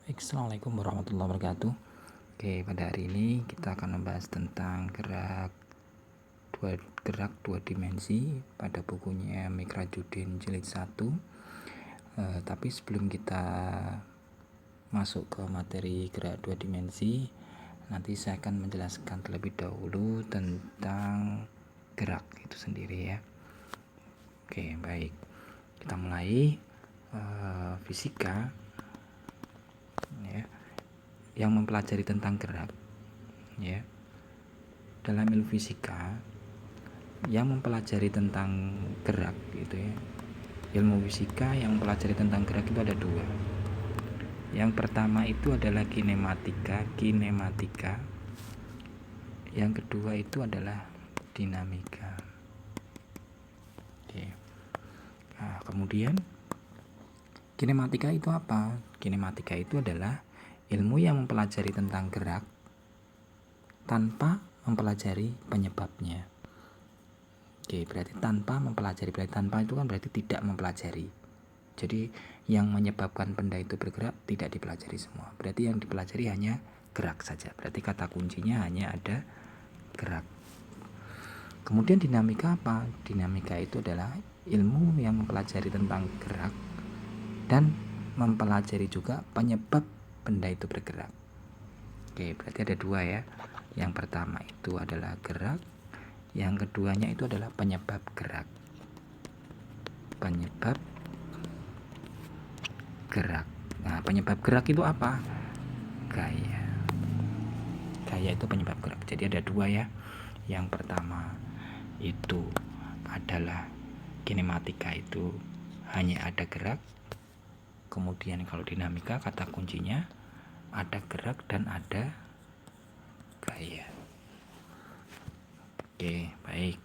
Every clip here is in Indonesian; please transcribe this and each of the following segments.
Assalamualaikum warahmatullahi wabarakatuh. Oke, pada hari ini kita akan membahas tentang gerak dua dimensi pada bukunya Mikra Judin jilid 1. Tapi sebelum kita masuk ke materi gerak dua dimensi, nanti saya akan menjelaskan terlebih dahulu tentang gerak itu sendiri ya. Oke, baik. Kita mulai fisika ya, yang mempelajari tentang gerak ya. Dalam ilmu fisika yang mempelajari tentang gerak gitu ya, ilmu fisika yang mempelajari tentang gerak itu ada dua. Yang pertama itu adalah kinematika. Yang kedua itu adalah dinamika. Oke. Nah, kemudian kinematika itu apa? Kinematika itu adalah ilmu yang mempelajari tentang gerak tanpa mempelajari penyebabnya. Oke, berarti tanpa mempelajari. Berarti tanpa itu kan berarti tidak mempelajari. Jadi yang menyebabkan benda itu bergerak tidak dipelajari semua. Berarti yang dipelajari hanya gerak saja. Berarti kata kuncinya hanya ada gerak. Kemudian dinamika apa? Dinamika itu adalah ilmu yang mempelajari tentang gerak dan mempelajari juga penyebab benda itu bergerak. Oke, berarti ada dua ya. Yang pertama itu adalah gerak, yang keduanya itu adalah penyebab gerak. Penyebab gerak. Nah, penyebab gerak itu apa? Gaya. Gaya itu penyebab gerak. Jadi ada dua ya. Yang pertama itu adalah kinematika, itu hanya ada gerak. Kemudian kalau dinamika kata kuncinya ada gerak dan ada gaya. Oke, baik.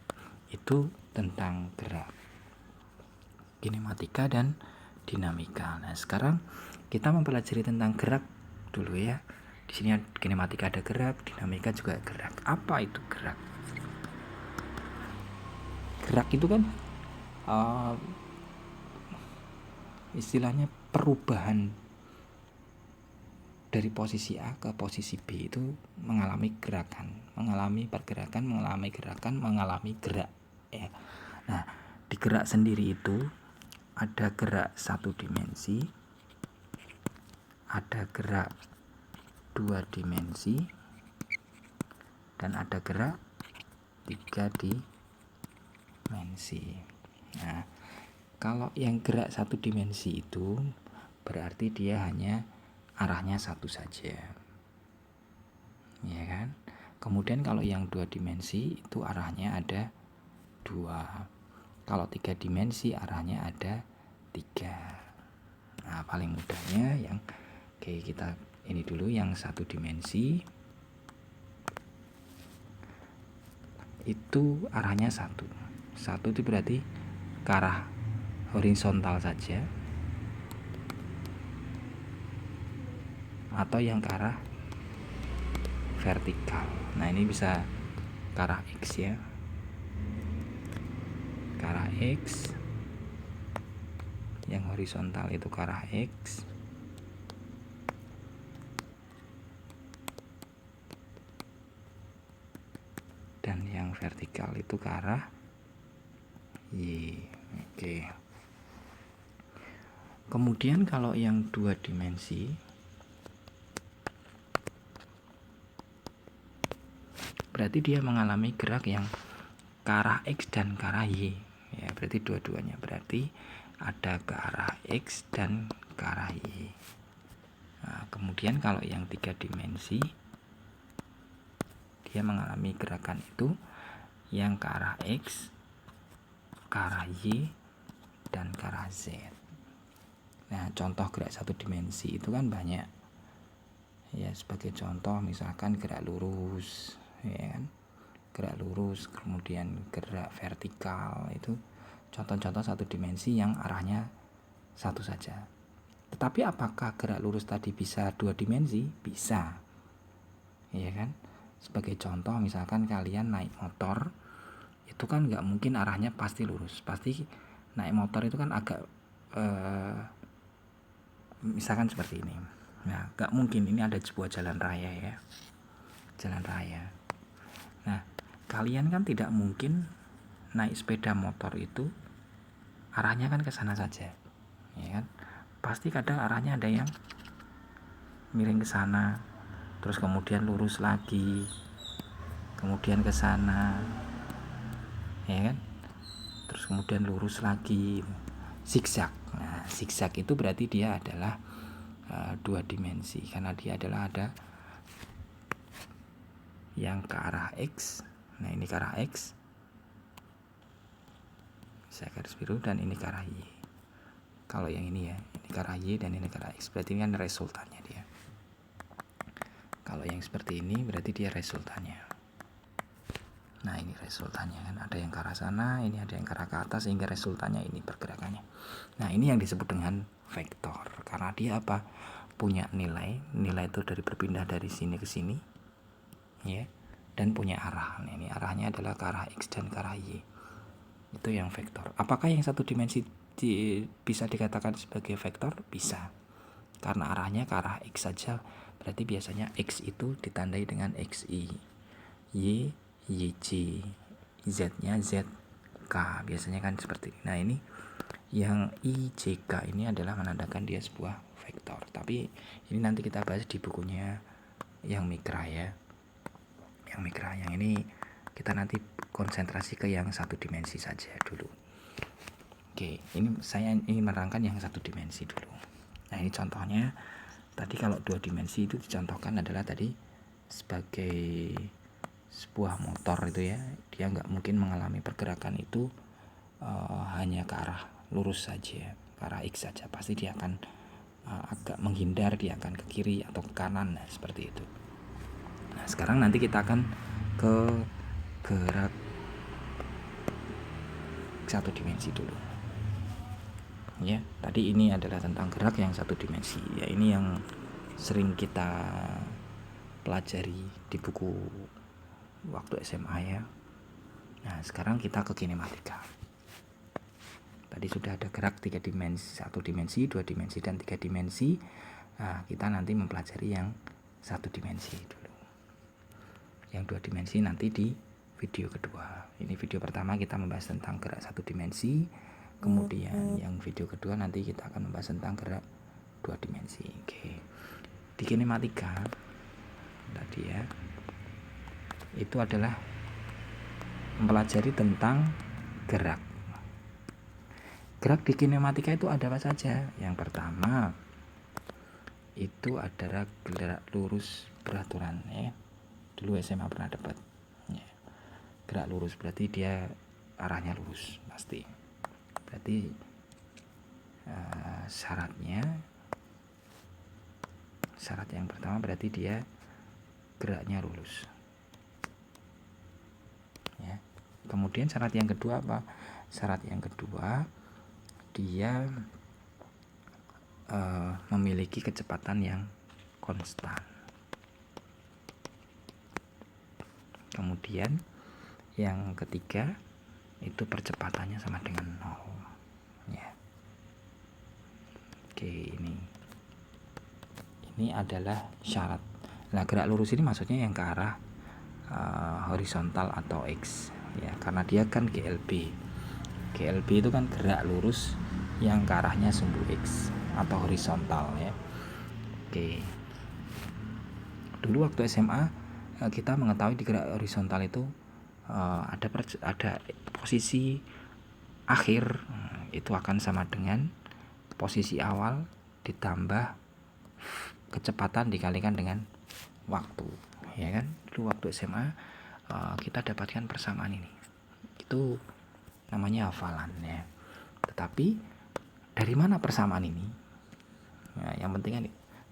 Itu tentang gerak, kinematika dan dinamika. Nah, sekarang kita mempelajari tentang gerak dulu ya. Di sini kinematika ada gerak, dinamika juga gerak. Apa itu gerak? Gerak itu kan istilahnya perubahan dari posisi A ke posisi B itu mengalami gerakan, mengalami pergerakan, mengalami gerakan, mengalami gerak ya. Nah, di gerak sendiri itu ada gerak satu dimensi, ada gerak dua dimensi, dan ada gerak tiga dimensi. Nah, kalau yang gerak satu dimensi itu berarti dia hanya arahnya satu saja, ya kan? Kemudian kalau yang dua dimensi itu arahnya ada dua. Kalau tiga dimensi arahnya ada tiga. Nah, paling mudahnya yang kita ini dulu, yang satu dimensi itu arahnya satu. Satu itu berarti ke arah horizontal saja atau yang ke arah vertikal. Nah, ini bisa ke arah X ya, ke arah X. Yang horizontal itu ke arah X, dan yang vertikal itu ke arah Y. Oke. Kemudian kalau yang dua dimensi berarti dia mengalami gerak yang ke arah X dan ke arah Y ya, berarti dua-duanya, berarti ada ke arah X dan ke arah Y. Nah, kemudian kalau yang tiga dimensi dia mengalami gerakan itu yang ke arah X, ke arah Y, dan ke arah Z. Nah, contoh gerak satu dimensi itu kan banyak ya. Sebagai contoh misalkan gerak lurus ya kan, gerak lurus, kemudian gerak vertikal, itu contoh-contoh satu dimensi yang arahnya satu saja. Tetapi apakah gerak lurus tadi bisa dua dimensi? Bisa, ya kan? Sebagai contoh misalkan kalian naik motor, itu kan nggak mungkin arahnya pasti lurus. Pasti naik motor itu kan agak misalkan seperti ini Nah, nggak mungkin, ini ada sebuah jalan raya ya, jalan raya. Nah, kalian kan tidak mungkin naik sepeda motor itu arahnya kan ke sana saja, ya kan? Pasti kadang arahnya ada yang miring ke sana, terus kemudian lurus lagi, kemudian ke sana, ya kan? Terus kemudian lurus lagi, zigzag. Nah, zigzag itu berarti dia adalah dua dimensi, karena dia adalah ada yang ke arah X. Nah, ini ke arah X, saya garis biru, dan ini ke arah Y. Kalau yang ini ya, ini ke arah Y dan ini ke arah X, berarti ini kan resultannya dia. Kalau yang seperti ini berarti dia resultannya. Nah, ini resultannya kan, ada yang ke arah sana, ini ada yang ke arah ke atas, sehingga resultannya ini pergerakannya. Nah, ini yang disebut dengan vektor, karena dia apa? Punya nilai itu dari berpindah dari sini ke sini, ya, dan punya arah. Nah, ini arahnya adalah ke arah X dan ke arah Y. Itu yang vektor. Apakah yang satu dimensi bisa dikatakan sebagai vektor? Bisa, karena arahnya ke arah X saja. Berarti biasanya X itu ditandai dengan XY, Y, YJ, Z-nya ZK, biasanya kan seperti ini. Nah, ini yang IJK ini adalah menandakan dia sebuah vektor. Tapi ini nanti kita bahas di bukunya yang Mikra ya. Yang Mikra, yang ini kita nanti konsentrasi ke yang satu dimensi saja dulu. Oke, ini saya ingin menerangkan yang satu dimensi dulu. Nah, ini contohnya. Tadi kalau dua dimensi itu dicontohkan adalah tadi sebagai sebuah motor itu ya, dia nggak mungkin mengalami pergerakan itu hanya ke arah lurus saja, ke arah X saja. Pasti dia akan agak menghindar, dia akan ke kiri atau ke kanan, nah, seperti itu. Nah, sekarang nanti kita akan ke gerak satu dimensi dulu. Ya, tadi ini adalah tentang gerak yang satu dimensi. Ya, ini yang sering kita pelajari di buku waktu SMA ya. Nah, sekarang kita ke kinematika. Tadi sudah ada gerak 3 dimensi, 1 dimensi, 2 dimensi, dan 3 dimensi. Nah, kita nanti mempelajari yang 1 dimensi dulu. Yang 2 dimensi nanti di video kedua. Ini video pertama kita membahas tentang gerak 1 dimensi. Kemudian yang video kedua nanti kita akan membahas tentang gerak 2 dimensi. Oke. Di kinematika tadi ya, itu adalah mempelajari tentang gerak. Gerak di kinematika itu ada apa saja? Yang pertama itu adalah gerak lurus beraturan ya. Dulu SMA pernah dapat ya. Gerak lurus berarti dia arahnya lurus pasti. Berarti syarat yang pertama berarti dia geraknya lurus ya. Kemudian syarat yang kedua apa? Syarat yang kedua dia memiliki kecepatan yang konstan. Kemudian yang ketiga itu percepatannya sama dengan 0 ya. Oke, ini adalah syarat. Nah, gerak lurus ini maksudnya yang ke arah horizontal atau X ya, karena dia kan GLB. GLB itu kan gerak lurus yang ke arahnya sumbu X atau horizontal ya. Oke. Dulu waktu SMA kita mengetahui di gerak horizontal itu ada posisi akhir, itu akan sama dengan posisi awal ditambah kecepatan dikalikan dengan waktu ya kan. Dulu waktu SMA kita dapatkan persamaan ini, itu namanya hafalan ya. Tetapi dari mana persamaan ini? Nah, yang penting kan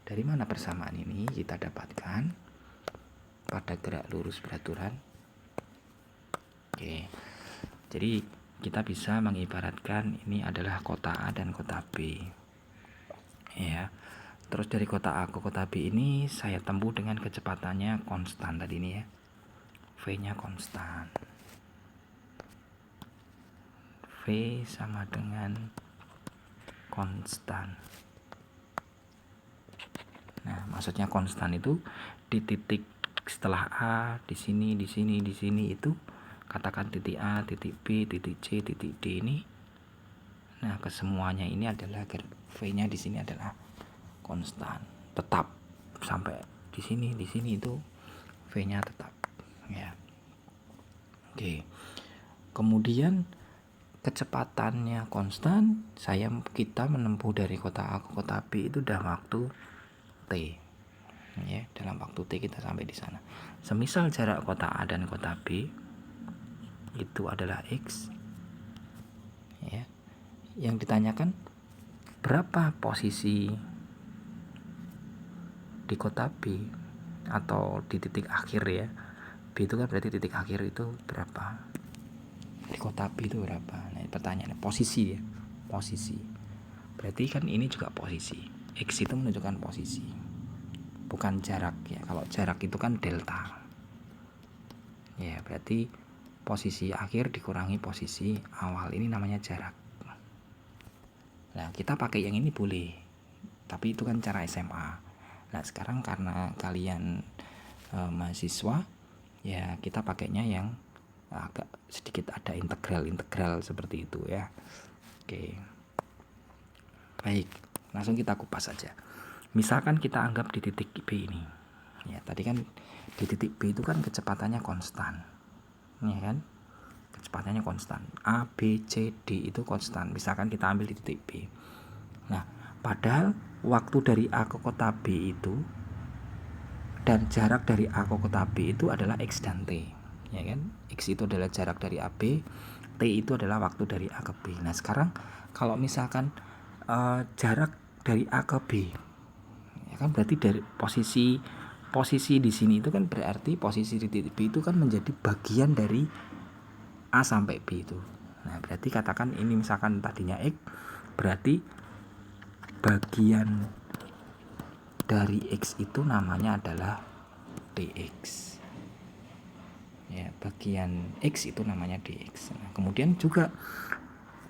dari mana persamaan ini kita dapatkan pada gerak lurus beraturan. Oke, jadi kita bisa mengibaratkan ini adalah kota A dan kota B ya. Terus dari kota A ke kota B ini saya tempuh dengan kecepatannya konstan tadi ini ya, V nya konstan, V sama dengan konstan. Nah, Maksudnya konstan itu di titik setelah A, di sini itu katakan titik A, titik B, titik C, titik D ini. Nah, kesemuanya ini adalah V-nya di sini adalah konstan, tetap sampai di sini itu V-nya tetap ya. Oke. Kemudian kecepatannya konstan, kita menempuh dari kota A ke kota B itu dalam waktu T. Ya, dalam waktu T kita sampai di sana. Semisal jarak kota A dan kota B itu adalah X. Ya. Yang ditanyakan berapa posisi di kota B atau di titik akhir ya. B itu kan berarti titik akhir itu berapa? Di kota B itu berapa? Nah, pertanyaannya posisi ya. Posisi. Berarti kan ini juga posisi. X itu menunjukkan posisi. Bukan jarak ya. Kalau jarak itu kan delta. Ya, berarti posisi akhir dikurangi posisi awal. Ini namanya jarak. Nah, kita pakai yang ini boleh. Tapi itu kan cara SMA. Nah, sekarang karena kalian mahasiswa, ya kita pakainya yang agak sedikit ada integral seperti itu ya. Oke. Baik, langsung kita kupas saja. Misalkan kita anggap di titik B ini. Ya, tadi kan di titik B itu kan kecepatannya konstan. Ya kan? Kecepatannya konstan. A, B, C, D itu konstan. Misalkan kita ambil di titik B. Nah, padahal waktu dari A ke kota B itu dan jarak dari A ke kota B itu adalah X dan T. Ya kan? X itu adalah jarak dari AB, T itu adalah waktu dari A ke B. Nah, sekarang kalau misalkan jarak dari A ke B, ya kan berarti dari posisi di sini itu kan berarti posisi di titik B itu kan menjadi bagian dari A sampai B itu. Nah, berarti katakan ini misalkan tadinya X, berarti bagian dari X itu namanya adalah dx. Ya, bagian X itu namanya dx. Nah, kemudian juga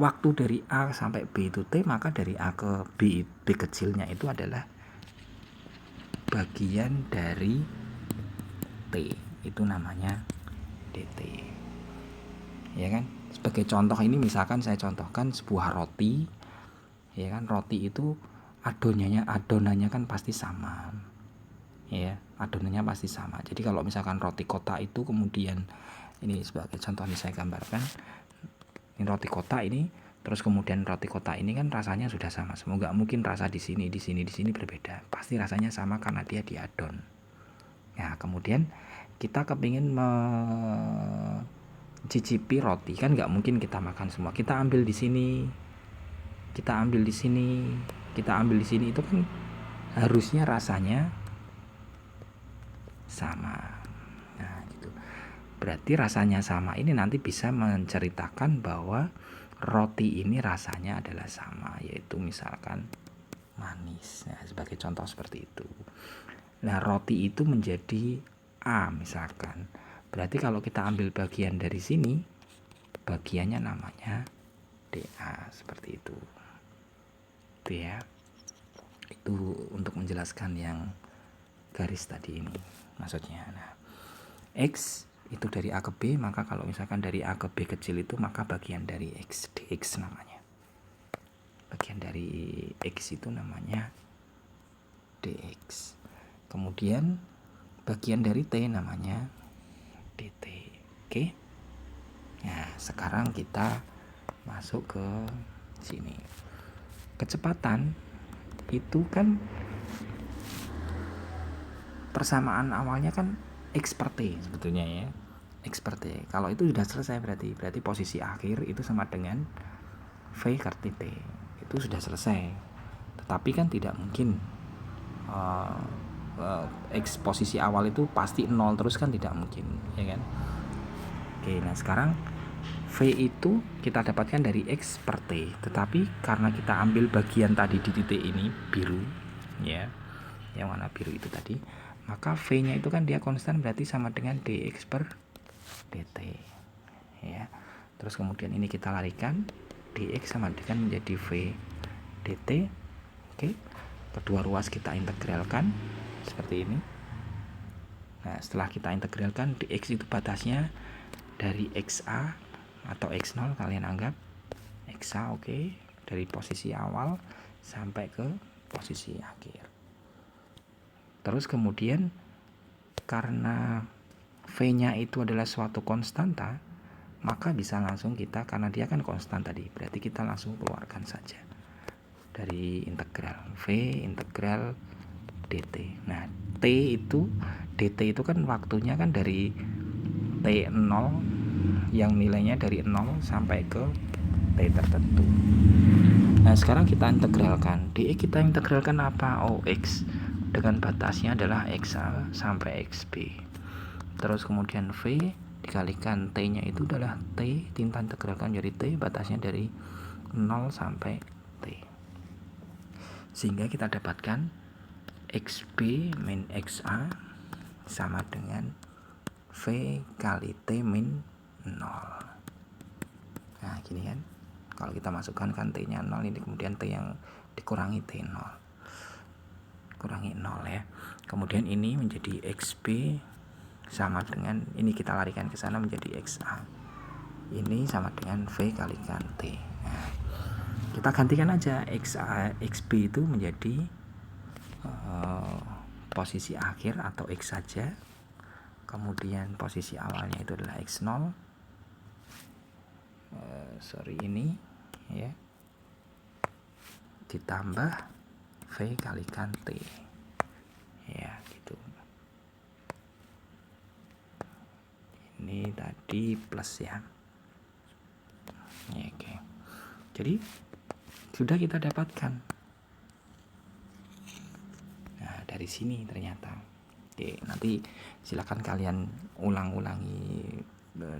waktu dari A sampai B itu T, maka dari A ke B kecilnya itu adalah bagian dari T, itu namanya dt. Ya kan? Sebagai contoh ini misalkan saya contohkan sebuah roti. Ya kan, roti itu adonannya kan pasti sama. Ya, adonannya pasti sama. Jadi kalau misalkan roti kota itu kemudian ini sebagai contoh ini saya gambarkan. Ini roti kota ini, terus kemudian roti kota ini kan rasanya sudah sama. Semoga mungkin rasa di sini berbeda. Pasti rasanya sama karena dia diadon. Nah, kemudian kita kepingin mencicipi roti, kan nggak mungkin kita makan semua. Kita ambil di sini, kita ambil di sini, kita ambil di sini, itu kan harusnya rasanya sama. Nah, gitu. Berarti rasanya sama ini nanti bisa menceritakan bahwa roti ini rasanya adalah sama, yaitu misalkan manis. Nah, sebagai contoh seperti itu. Nah, roti itu menjadi A misalkan. Berarti kalau kita ambil bagian dari sini, bagiannya namanya DA, seperti itu. Itu ya. Itu untuk menjelaskan yang garis tadi ini maksudnya. Nah, X itu dari A ke B, maka kalau misalkan dari A ke B kecil itu maka bagian dari X, dx namanya. Bagian dari X itu namanya dx. Kemudian bagian dari T namanya dt. Oke. Nah, sekarang kita masuk ke sini. Kecepatan itu kan persamaan awalnya kan X per T sebetulnya ya. X per T. Kalau itu sudah selesai berarti posisi akhir itu sama dengan V kali T. Itu sudah selesai. Tetapi kan tidak mungkin X posisi awal itu pasti 0 terus, kan tidak mungkin, ya kan? Oke, nah sekarang V itu kita dapatkan dari X per T. Tetapi karena kita ambil bagian tadi di titik ini biru, ya, yang warna biru itu tadi, maka V-nya itu kan dia konstan, berarti sama dengan dx per dt. Ya. Terus kemudian ini kita larikan, dx sama dengan menjadi V dt. Oke. Kedua ruas kita integralkan. seperti ini. Nah, setelah kita integralkan, dx itu batasnya dari xa atau x0, kalian anggap xa, oke, dari posisi awal sampai ke posisi akhir. Terus kemudian karena v-nya itu adalah suatu konstanta, maka bisa langsung kita, karena dia kan konstan tadi, berarti kita langsung keluarkan saja dari integral v integral dt. Nah, dt itu kan waktunya kan dari t0 yang nilainya dari 0 sampai ke t tertentu. Nah, sekarang kita integralkan. dx kita integralkan apa? X dengan batasnya adalah xa sampai xb. Terus kemudian v dikalikan t-nya itu adalah t, tinta integralkan jadi t, batasnya dari 0 sampai t. Sehingga kita dapatkan xb min xa sama dengan v kali t min 0. Nah, gini kan. Kalau kita masukkan kan t-nya 0, ini kemudian t yang dikurangi t0. Kurangi 0 ya. Kemudian ini menjadi xb sama dengan, ini kita larikan ke sana menjadi xa. Ini sama dengan v kalikan t. Nah, kita gantikan aja xb itu menjadi posisi akhir atau x saja. Kemudian posisi awalnya itu adalah x0. Ini ya. Ditambah v kalikan t. Ya, gitu. Ini tadi plus ya. Oke. Jadi sudah kita dapatkan. Nah, dari sini ternyata. Oke, nanti silakan kalian ulang-ulangi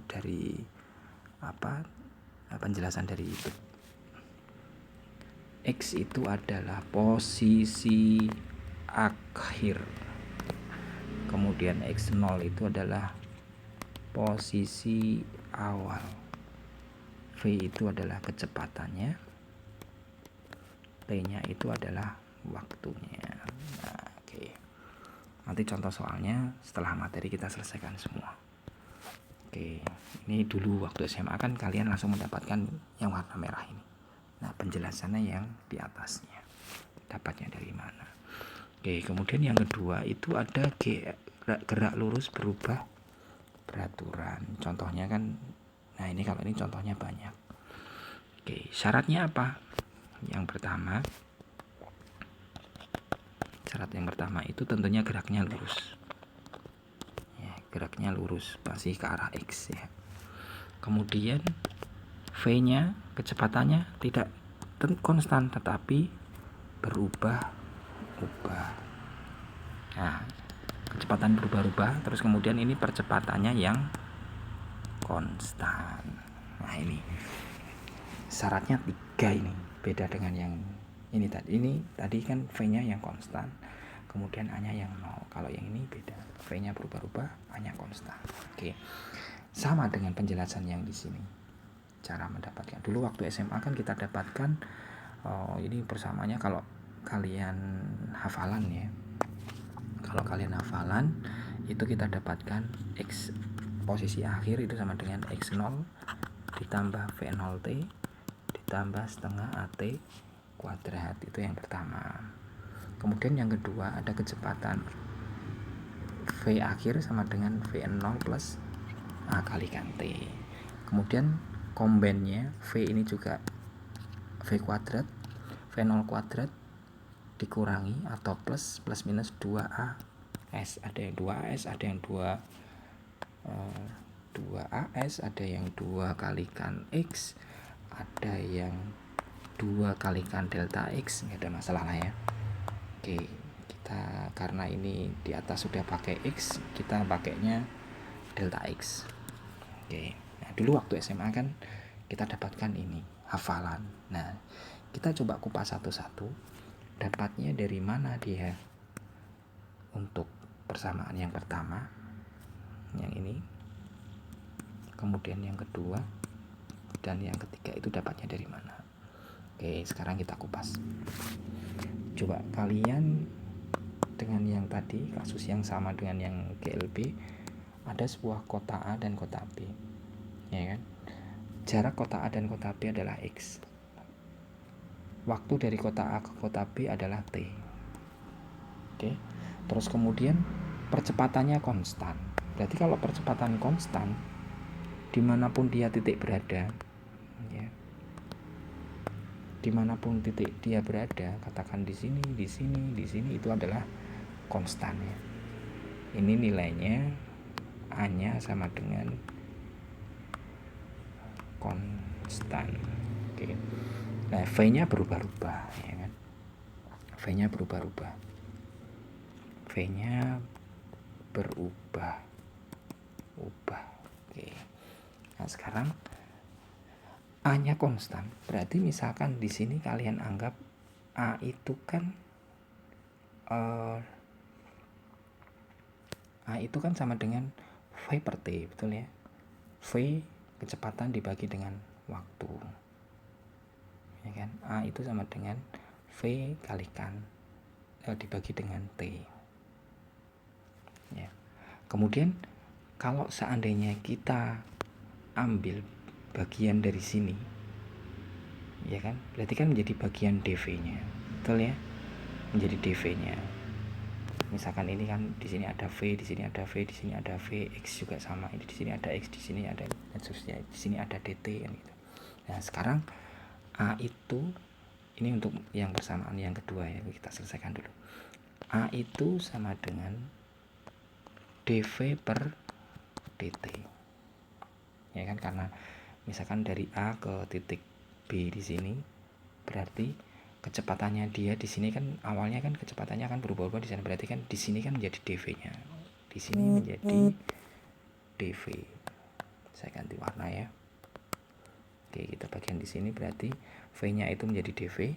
dari penjelasan dari itu. X itu adalah posisi akhir. Kemudian x0 itu adalah posisi awal. V itu adalah kecepatannya. T-nya itu adalah waktunya. Nah, oke. Nanti contoh soalnya setelah materi kita selesaikan semua. Oke, ini dulu waktu SMA kan kalian langsung mendapatkan yang warna merah ini. Nah, penjelasannya yang di atasnya. Dapatnya dari mana? Oke, kemudian yang kedua itu ada gerak lurus berubah peraturan. Contohnya kan, nah ini kalau ini contohnya banyak. Oke, syaratnya apa? Syarat yang pertama itu tentunya geraknya lurus. Geraknya lurus masih ke arah X ya. Kemudian V-nya, kecepatannya tidak konstan tetapi berubah-ubah. Nah, kecepatan berubah-ubah, terus kemudian ini percepatannya yang konstan. Nah, ini syaratnya 3 ini, beda dengan yang ini tadi. Ini tadi kan V-nya yang konstan, kemudian A-nya yang 0. Kalau yang ini beda, V-nya berubah-ubah, A-nya konstan. Oke. Sama dengan penjelasan yang di sini. Cara mendapatkan. Dulu waktu SMA kan kita dapatkan ini persamaannya kalau kalian hafalan ya. Kalau kalian hafalan itu kita dapatkan X posisi akhir itu sama dengan X0 ditambah V0T ditambah setengah AT kuadrat. Itu yang pertama. Kemudian yang kedua ada kecepatan V akhir sama dengan V0 plus A kalikan T. Kemudian combine-nya V ini juga V kuadrat, V0 kuadrat dikurangi atau plus minus 2A S. Ada yang 2AS, ada yang 2AS, ada yang 2 kalikan X, ada yang 2 kalikan delta X. Nggak ada masalah lah ya. Oke, kita karena ini di atas sudah pakai X, kita pakainya delta X. Oke, nah dulu waktu SMA kan kita dapatkan ini hafalan. Nah, kita coba kupas satu-satu. Dapatnya dari mana dia? Untuk persamaan yang pertama, yang ini, kemudian yang kedua, dan yang ketiga itu dapatnya dari mana? Oke, sekarang kita kupas. Coba kalian dengan yang tadi, kasus yang sama dengan yang GLB, ada sebuah kota A dan kota B, ya kan? Jarak kota A dan kota B adalah X. Waktu dari kota A ke kota B adalah T. Oke. Terus kemudian percepatannya konstan. Berarti kalau percepatan konstan, dimanapun dia titik berada, ya, dimanapun titik dia berada, katakan di sini, di sini, di sini, itu adalah konstan ya. Ini nilainya A-nya sama dengan konstan. Oke. Nah, V-nya berubah-ubah ya kan. V-nya berubah-ubah. V-nya berubah. Oke. Nah, sekarang A-nya konstan. Berarti misalkan di sini kalian anggap A itu kan A itu kan sama dengan V per T, betul ya? V kecepatan dibagi dengan waktu. Ya kan? A itu sama dengan V kalikan dibagi dengan T. Ya. Kemudian kalau seandainya kita ambil bagian dari sini, ya kan, berarti kan menjadi bagian dv-nya, betul ya, menjadi dv-nya. Misalkan ini kan di sini ada v, di sini ada v, di sini ada v, x juga sama, ini di sini ada x, di sini ada dan seterusnya, di sini ada dt kan gitu. Nah sekarang A itu, ini untuk yang persamaan yang kedua ya, kita selesaikan dulu. A itu sama dengan dv per dt, ya kan, karena misalkan dari A ke titik B di sini, berarti kecepatannya dia di sini kan awalnya kan kecepatannya akan berubah-ubah di sana, berarti kan di sini kan menjadi dv-nya, di sini menjadi dv. Saya ganti warna ya. Oke, kita bagian di sini berarti v-nya itu menjadi dv,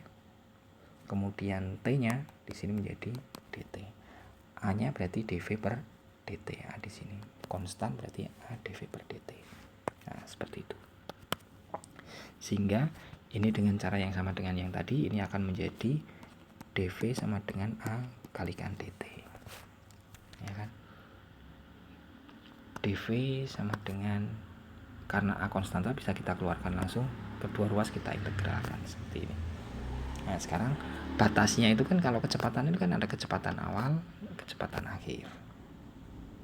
kemudian t-nya di sini menjadi dt. A-nya berarti dv per dt. A di sini konstan berarti A dv per dt. Nah, seperti itu. Sehingga ini dengan cara yang sama dengan yang tadi, ini akan menjadi dv sama dengan A kalikan dt. Ya kan? dv sama dengan, karena A konstanta bisa kita keluarkan langsung, kedua ruas kita integralkan seperti ini. Nah, sekarang batasnya itu kan kalau kecepatan itu kan ada kecepatan awal, kecepatan akhir.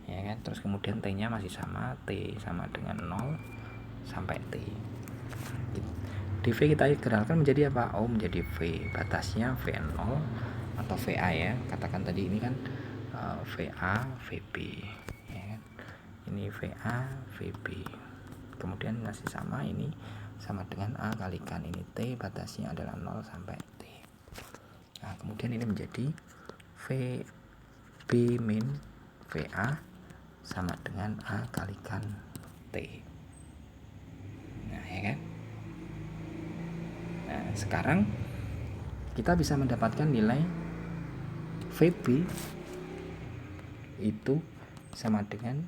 Ya kan? Terus kemudian T-nya masih sama, T sama dengan 0 sampai T. dv kita integralkan menjadi apa? Oh, menjadi V. Batasnya V0 atau VA ya. Katakan tadi ini kan VA, VB. Ya kan? Ini VA, VB. Kemudian masih sama, ini sama dengan A kalikan ini T, batasnya adalah 0 sampai T. Nah, kemudian ini menjadi VB min VA sama dengan A kalikan T. Nah, ya kan? Nah, sekarang kita bisa mendapatkan nilai VB itu sama dengan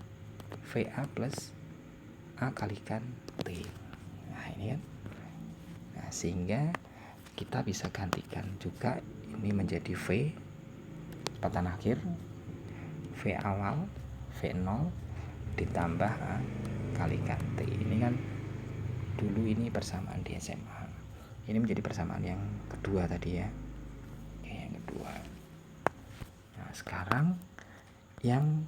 VA plus A kalikan T. Nah, ini kan. Nah, sehingga kita bisa gantikan juga ini menjadi V kecepatan akhir, V awal, V0 ditambah A kalikan T. Ini kan dulu ini persamaan di SMA. Ini menjadi persamaan yang kedua tadi ya. Oke, yang kedua. Nah, sekarang yang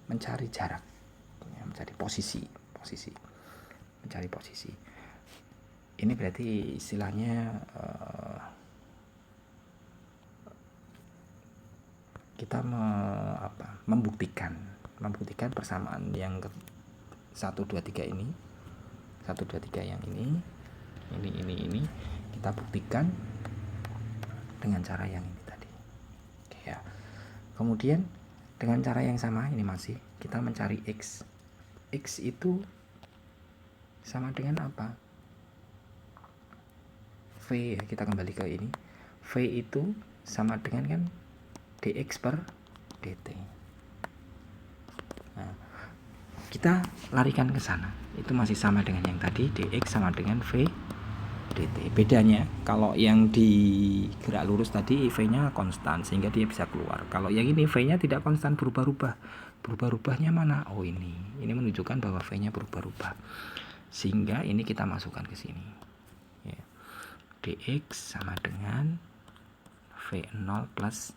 mencari jarak, ya, mencari posisi, mencari posisi. Ini berarti istilahnya kita membuktikan persamaan yang 1, 2, 3 ini, 1, 2, 3 yang ini kita buktikan dengan cara yang ini tadi. Oke ya. Kemudian dengan cara yang sama ini masih kita mencari X. X itu sama dengan apa? V ya, kita kembali ke ini. V itu sama dengan kan dx per dt. Nah, kita larikan ke sana. Itu masih sama dengan yang tadi, dx sama dengan v dt. Bedanya kalau yang di gerak lurus tadi V-nya konstan sehingga dia bisa keluar. Kalau yang ini V-nya tidak konstan, berubah-ubah. Berubah-ubahnya mana? Oh ini menunjukkan bahwa V-nya berubah-ubah. Sehingga ini kita masukkan ke sini. Ya. dx sama dengan V0 plus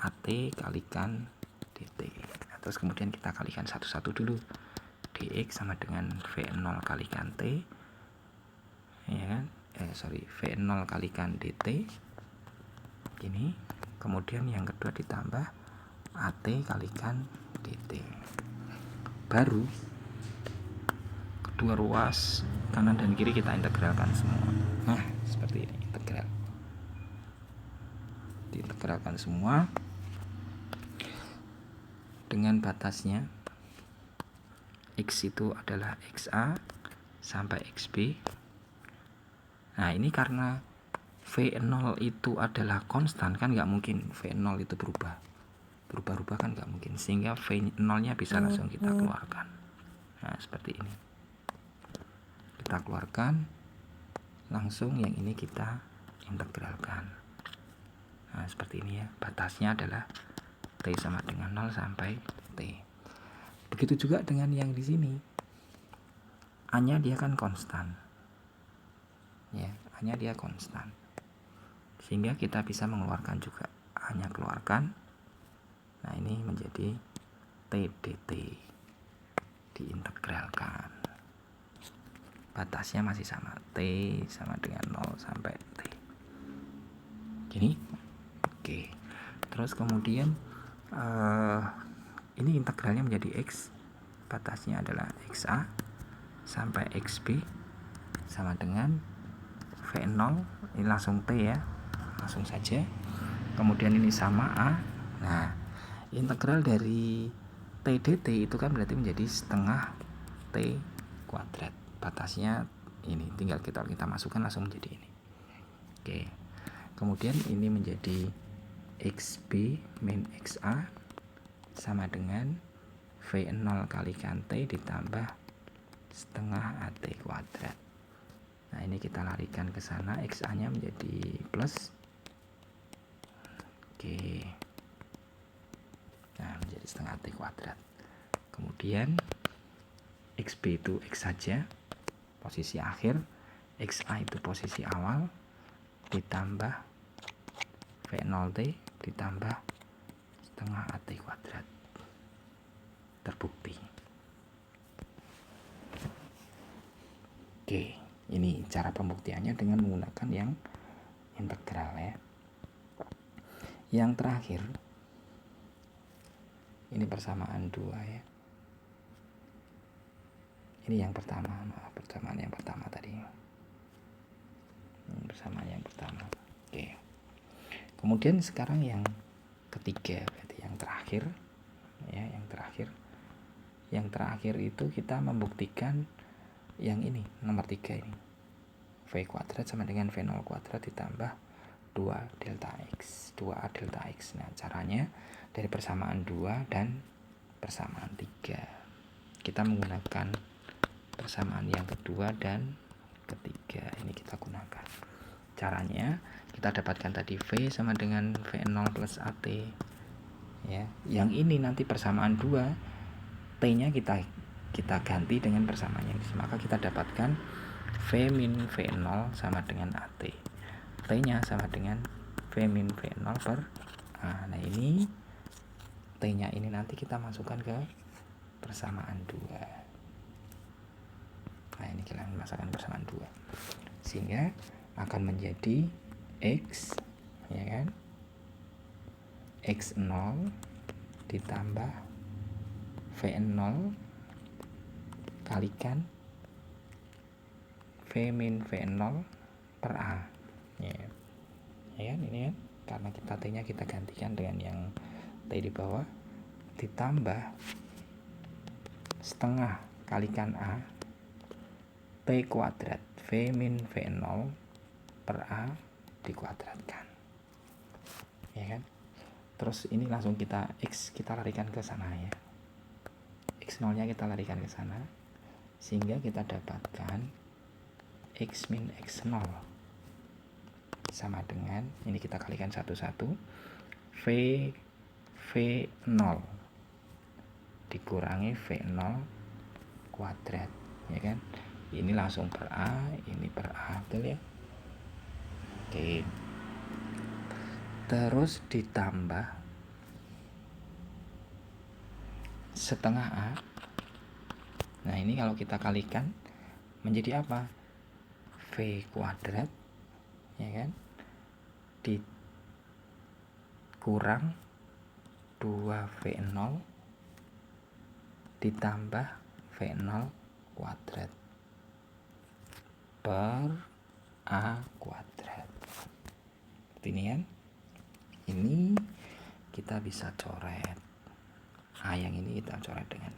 AT kalikan dt. Nah, terus kemudian kita kalikan satu-satu dulu. dx sama dengan V0 kalikan T, ya kan? V0 kalikan dt gini. Kemudian yang kedua ditambah AT kalikan dt. Baru kedua ruas kanan dan kiri kita integralkan semua. Nah, seperti ini integral. Diintegralkan semua dengan batasnya X itu adalah XA sampai XB. Nah ini karena V0 itu adalah konstan, kan nggak mungkin V0 itu berubah kan nggak mungkin, sehingga V0 nya bisa langsung kita keluarkan. Nah seperti ini kita keluarkan langsung, yang ini kita integralkan. Nah seperti ini ya, batasnya adalah T sama dengan 0 sampai T. Begitu juga dengan yang di sini, A-nya dia kan konstan, ya, A-nya dia konstan, sehingga kita bisa mengeluarkan juga A-nya keluarkan. Nah ini menjadi T dt, diintegralkan. Batasnya masih sama, T sama dengan 0 sampai T. Gini, oke. Terus kemudian ini integralnya menjadi X, batasnya adalah XA sampai XB sama dengan V0, ini langsung T ya, langsung saja. Kemudian ini sama A. Nah integral dari T dt itu kan berarti menjadi setengah T kuadrat. Batasnya ini tinggal kita masukkan langsung menjadi ini. Oke. Kemudian ini menjadi XB min XA sama dengan V0 kalikan T ditambah setengah AT kuadrat. Nah ini kita larikan ke sana, XA nya menjadi plus. Oke. Nah menjadi setengah AT kuadrat. Kemudian XB itu X saja, posisi akhir, XA itu posisi awal, ditambah V0T ditambah setengah AT kuadrat. Terbukti. Oke, ini cara pembuktiannya dengan menggunakan yang integral ya. Yang terakhir, ini persamaan 2 ya. Ini yang pertama, persamaan yang pertama tadi. Persamaan yang pertama. Oke. Kemudian sekarang yang ketiga, berarti yang terakhir ya, yang terakhir. Yang terakhir itu kita membuktikan yang ini, nomor 3 ini. V kuadrat sama dengan V0 kuadrat ditambah 2 delta X, 2A delta X. Nah caranya dari persamaan 2 dan persamaan 3. Kita menggunakan persamaan yang kedua dan ketiga. Ini kita gunakan. Caranya kita dapatkan tadi V sama dengan V0 plus AT. Ya, yang ini nanti persamaan 2, T-nya kita ganti dengan persamaan yang ini. Maka kita dapatkan V min V0 sama dengan AT. T-nya sama dengan V min V0 per A. Nah ini T-nya ini nanti kita masukkan ke persamaan 2. Nah ini kita masukkan persamaan 2. Sehingga akan menjadi X, ya kan? X0 ditambah V0 kalikan V min V0 per A. Ya kan, ini kan, karena kita T-nya kita gantikan dengan yang T di bawah, ditambah setengah kalikan A T kuadrat V min V0 per A dikuadratkan, ya kan. Terus ini langsung kita X kita larikan ke sana ya, X0 nya kita larikan ke sana, sehingga kita dapatkan X min X0 sama dengan, ini kita kalikan satu-satu, V0 dikurangi V0 kuadrat, ya kan? Ini langsung per A, ini per A, betul ya? Oke. Terus ditambah setengah A. Nah, ini kalau kita kalikan menjadi apa? V kuadrat, ya kan? Dikurang 2V0 ditambah V0 kuadrat per A kuadrat. Seperti ini kan? Ini kita bisa coret. A yang ini kita coret dengan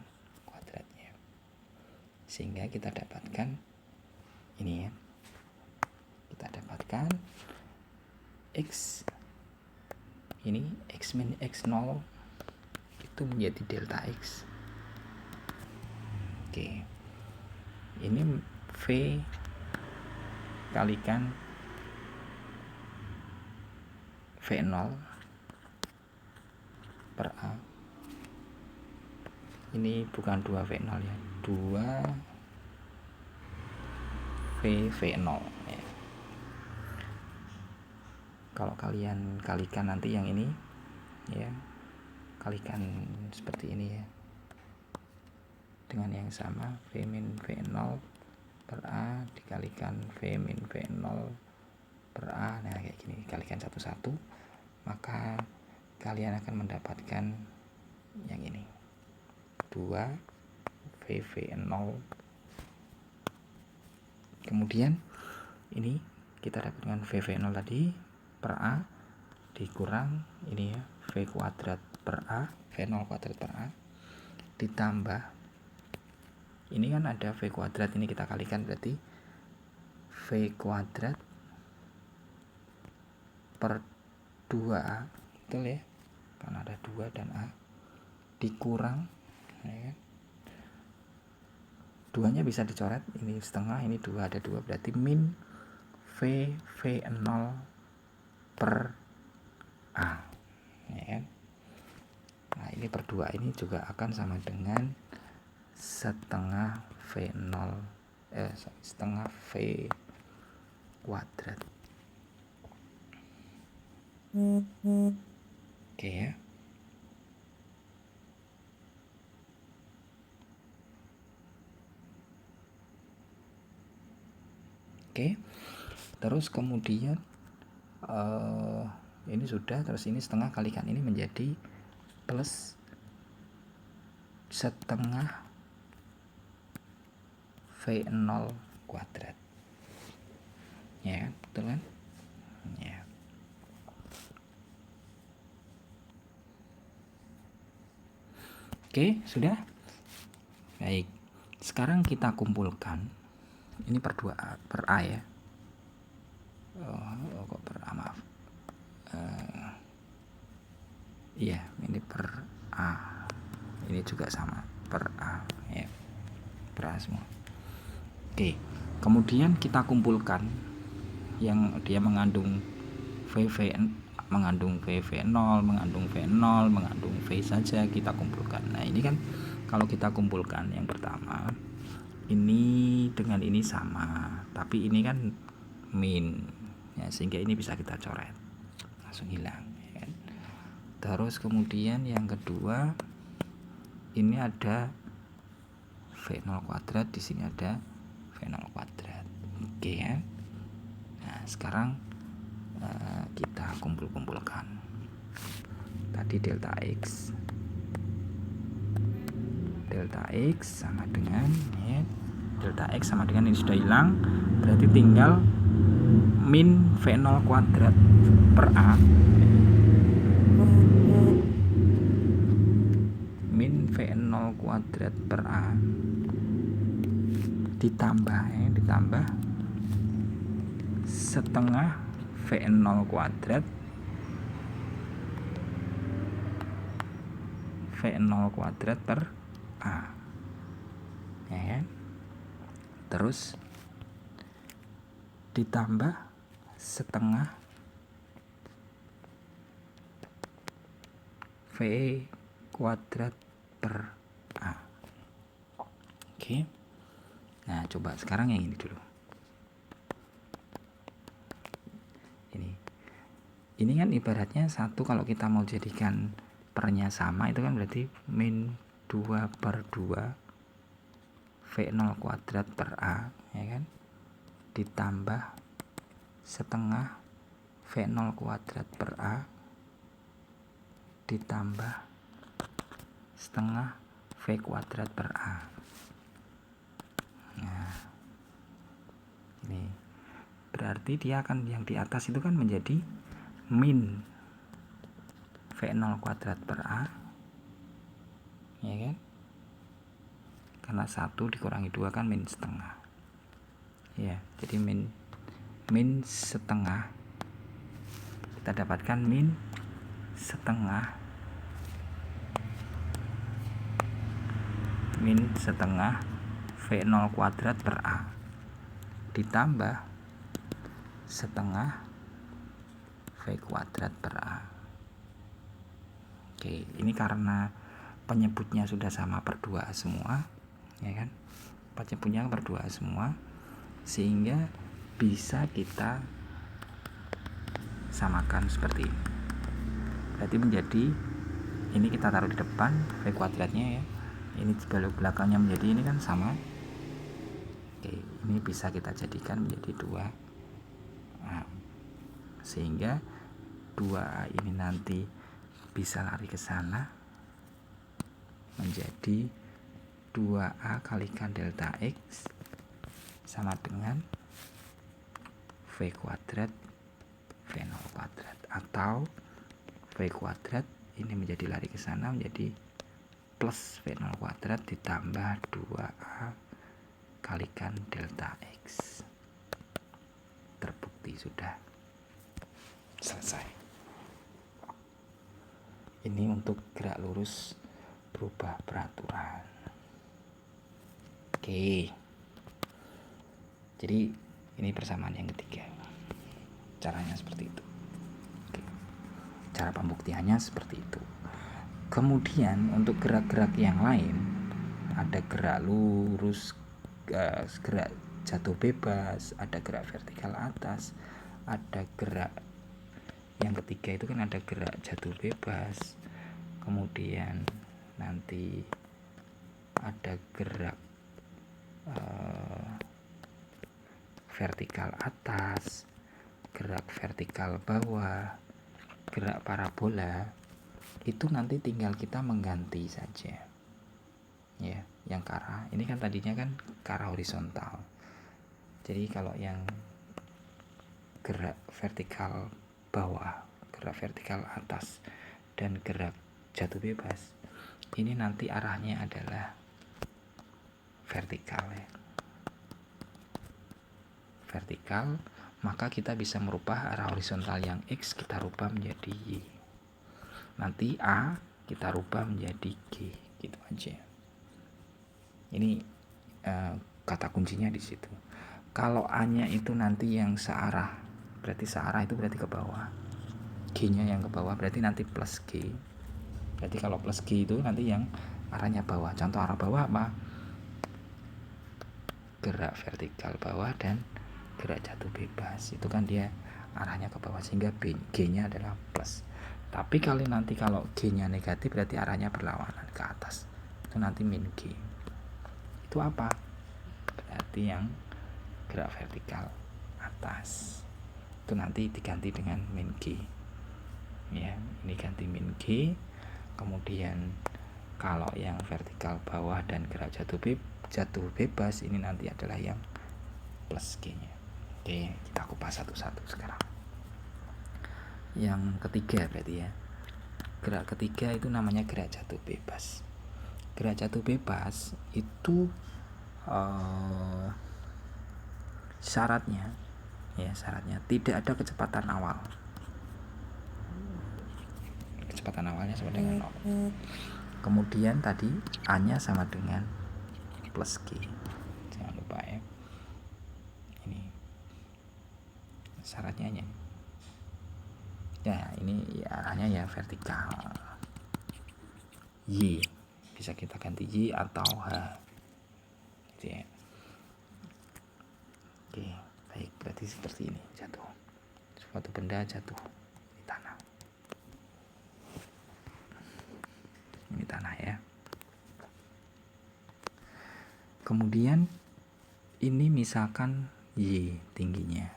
kuadratnya. Sehingga kita dapatkan ini ya. Kita dapatkan X ini X min X0 itu menjadi delta X. Oke. Ini V kalikan V0 per A. Ini bukan 2V0 ya, 2V0 ya. Kalau kalian kalikan nanti yang ini ya, kalikan seperti ini ya, dengan yang sama V min V0 per A dikalikan V min V0 per A. Nah kayak gini, kalikan satu-satu, maka kalian akan mendapatkan yang ini 2VV0. Kemudian ini kita dapatkan VV0 tadi per A dikurang ini ya, V kuadrat per A, V0 kuadrat per A ditambah ini kan ada V kuadrat, ini kita kalikan berarti V kuadrat per 2A, betul ya, karena ada 2 dan A dikurang ya kan? 2-nya bisa dicoret, ini setengah, ini 2, ada 2, berarti min V0 per A ya kan? Nah ini per 2 ini juga akan sama dengan setengah V0 setengah V kuadrat. Oke ya. Oke. Terus kemudian ini sudah, terus ini setengah kalikan ini menjadi plus setengah V0 kuadrat. Ya, betul kan? Ya. Oke, sudah? Baik. Sekarang kita kumpulkan. Ini per 2A, per A ya. Kok per A, maaf. Iya, ini per A. Ini juga sama, per A ya. Per A semua. Oke. Kemudian kita kumpulkan yang dia mengandung VVN, mengandung VV0, mengandung V0, mengandung V saja kita kumpulkan. Nah, ini kan kalau kita kumpulkan yang pertama ini dengan ini sama, tapi ini kan min ya, sehingga ini bisa kita coret langsung hilang ya kan? Terus kemudian yang kedua ini ada V0 kuadrat, di sini ada V0 kuadrat. Oke ya. Nah sekarang kita kumpulkan tadi delta X sama dengan ya, delta X sama dengan ini sudah hilang, berarti tinggal min V0 kuadrat per A, min V0 kuadrat per A ditambah setengah V0 kuadrat per A ya kan? Terus ditambah setengah V kuadrat per A. Oke. Nah, coba sekarang yang ini dulu. Ini kan ibaratnya satu, kalau kita mau jadikan pernya sama itu kan berarti min 2/2 V0 kuadrat per A, ya kan, ditambah setengah V0 kuadrat per A ditambah setengah V kuadrat per A. Nah, ini berarti dia akan, yang di atas itu kan menjadi min V0 kuadrat per A, ya kan, karena 1 dikurangi 2 kan min setengah, ya, jadi min setengah, kita dapatkan min setengah V0 kuadrat per A ditambah setengah V kuadrat per A. Oke, ini karena penyebutnya sudah sama per 2 semua, ya kan, penyebutnya per 2 semua, sehingga bisa kita samakan seperti ini. Berarti menjadi, ini kita taruh di depan V kuadratnya, ya, ini belakangnya menjadi ini kan sama. Oke, ini bisa kita jadikan menjadi 2A, sehingga 2A ini nanti bisa lari ke sana menjadi 2A kalikan delta X sama dengan V kuadrat V0 kuadrat, atau V kuadrat ini menjadi lari ke sana menjadi plus V0 kuadrat ditambah 2A kalikan delta X. Terbukti sudah selesai. Ini untuk gerak lurus berubah peraturan. Oke. Jadi ini persamaan yang ketiga. Caranya seperti itu. Oke. Cara pembuktiannya seperti itu. Kemudian untuk gerak-gerak yang lain, ada gerak lurus, gerak jatuh bebas, ada gerak vertikal atas, ada gerak yang ketiga itu kan ada gerak jatuh bebas, kemudian nanti ada gerak vertikal atas, gerak vertikal bawah, gerak parabola. Itu nanti tinggal kita mengganti saja, ya, yang ke arah ini kan tadinya kan ke arah horizontal. Jadi kalau yang gerak vertikal bawah, gerak vertikal atas, dan gerak jatuh bebas, ini nanti arahnya adalah vertikal, ya, vertikal. Maka kita bisa merubah arah horizontal yang X, kita rubah menjadi Y, nanti A kita rubah menjadi G, gitu aja. Ini kata kuncinya di situ. Kalau A-nya itu nanti yang searah, berarti searah itu berarti ke bawah. G-nya yang ke bawah berarti nanti plus G. Berarti kalau plus G itu nanti yang arahnya bawah. Contoh arah bawah apa? Gerak vertikal bawah dan gerak jatuh bebas. Itu kan dia arahnya ke bawah, sehingga G-nya adalah plus. Tapi nanti kalau G-nya negatif berarti arahnya berlawanan ke atas. Itu nanti min G. Itu apa? Berarti yang gerak vertikal atas itu nanti diganti dengan min G, ya, ini ganti min G. Kemudian kalau yang vertikal bawah dan gerak jatuh bebas ini nanti adalah yang plus G nya. Oke, kita kupas satu-satu sekarang. Yang ketiga berarti, ya, gerak ketiga itu namanya gerak jatuh bebas. Gerak jatuh bebas itu syaratnya tidak ada kecepatan awal. Kecepatan awalnya sama dengan 0. Kemudian tadi A-nya sama dengan plus G. Jangan lupa, ya. Ini syaratnya. Ya, ini ya, arahnya ya vertikal. Y, bisa kita ganti Y atau H gitu ya. Oke, baik, berarti seperti ini jatuh, suatu benda jatuh di tanah. Ini tanah ya. Kemudian ini misalkan Y tingginya,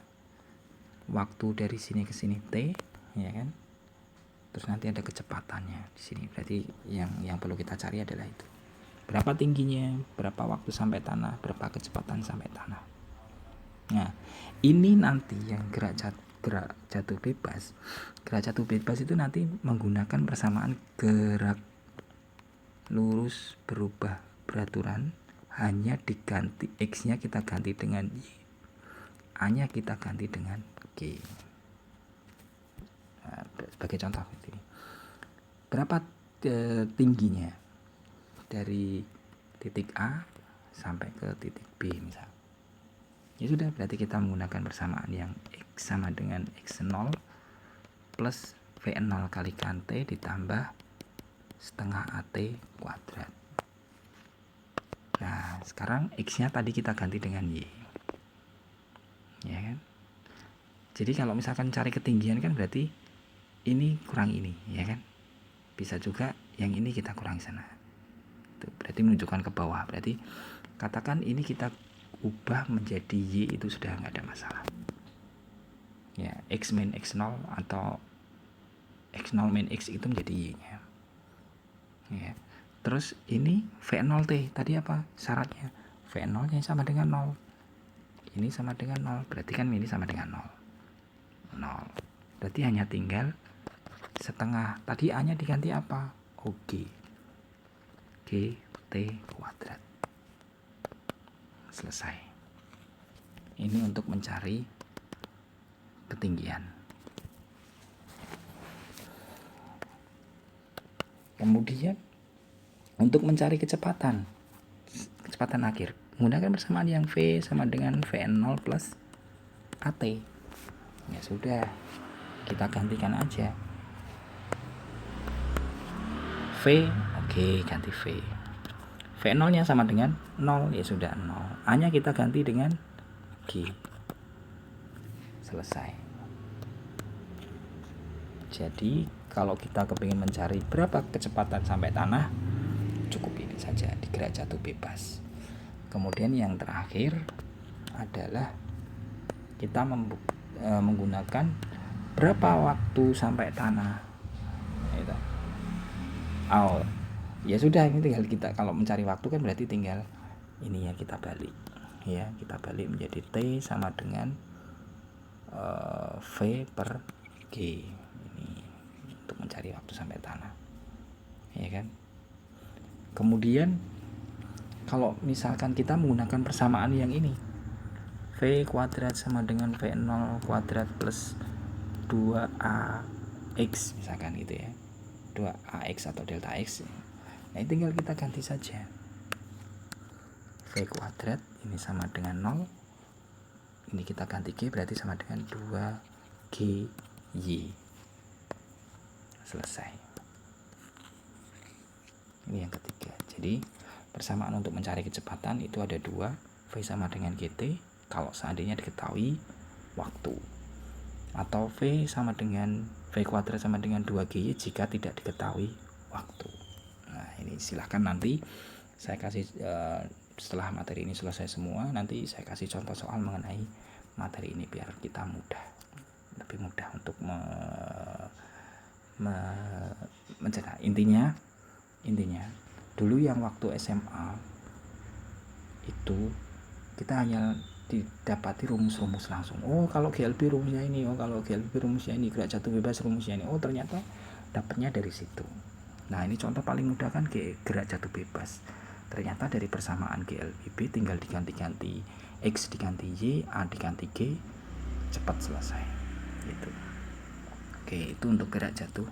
waktu dari sini ke sini T, ya kan? Terus nanti ada kecepatannya di sini. Berarti yang perlu kita cari adalah itu. Berapa tingginya, berapa waktu sampai tanah, berapa kecepatan sampai tanah. Nah, ini nanti yang gerak jatuh bebas. Gerak jatuh bebas itu nanti menggunakan persamaan gerak lurus berubah beraturan, hanya diganti X-nya kita ganti dengan Y, A-nya kita ganti dengan G. Nah, sebagai contoh ini, berapa tingginya dari titik A sampai ke titik B misal. Ya sudah, berarti kita menggunakan persamaan yang X sama dengan X0 plus V0 kalikan T ditambah setengah AT kuadrat. Nah, sekarang X-nya tadi kita ganti dengan Y. Ya kan? Jadi kalau misalkan cari ketinggian kan berarti ini kurang ini, ya kan? Bisa juga yang ini kita kurang sana. Itu berarti menunjukkan ke bawah. Berarti katakan ini kita ubah menjadi Y, itu sudah nggak ada masalah. Ya, X min X0 atau X0 min X itu menjadi Y-nya. Ya. Terus ini V0T tadi apa syaratnya? V0 nya sama dengan 0. Ini sama dengan 0, berarti kan ini sama dengan 0. Berarti hanya tinggal setengah. Tadi A nya diganti apa? G T kuadrat. Selesai. Ini untuk mencari ketinggian. Kemudian untuk mencari kecepatan akhir, menggunakan persamaan yang V sama dengan V0 plus AT. Ya sudah, kita gantikan aja V. Oke, ganti V. V0 nya sama dengan 0, ya sudah 0. A nya kita ganti dengan G. Selesai. Jadi kalau kita kepingin mencari berapa kecepatan sampai tanah, cukup ini saja di gerak jatuh bebas. Kemudian yang terakhir adalah kita menggunakan berapa waktu sampai tanah. Oh, ya sudah, ini tinggal kita kalau mencari waktu kan berarti tinggal ini ya kita balik. Ya, kita balik menjadi T sama dengan V per G. Ini untuk mencari waktu sampai tanah. Ya kan? Kemudian kalau misalkan kita menggunakan persamaan yang ini, V kuadrat sama dengan V0 kuadrat plus 2AX misalkan gitu ya, 2AX atau delta X. Nah, tinggal kita ganti saja. V kuadrat ini sama dengan 0, ini kita ganti G, berarti sama dengan 2GY. Selesai. Ini yang ketiga. Jadi persamaan untuk mencari kecepatan itu ada dua, V sama dengan GT kalau seandainya diketahui waktu, atau V sama dengan V kuadrat sama dengan 2GY jika tidak diketahui waktu. Nah, ini silahkan nanti saya kasih setelah materi ini selesai semua, nanti saya kasih contoh soal mengenai materi ini biar kita lebih mudah untuk mencerna. Intinya dulu yang waktu SMA itu kita hanya didapati rumus-rumus langsung. Oh, kalau GLB rumusnya ini, oh kalau GLB rumusnya ini, gerak jatuh bebas rumusnya ini. Oh, ternyata dapatnya dari situ. Nah, ini contoh paling mudah kan gerak jatuh bebas. Ternyata dari persamaan GLB tinggal diganti-ganti X diganti Y, A diganti G, cepat selesai. Gitu. Oke, itu untuk gerak jatuh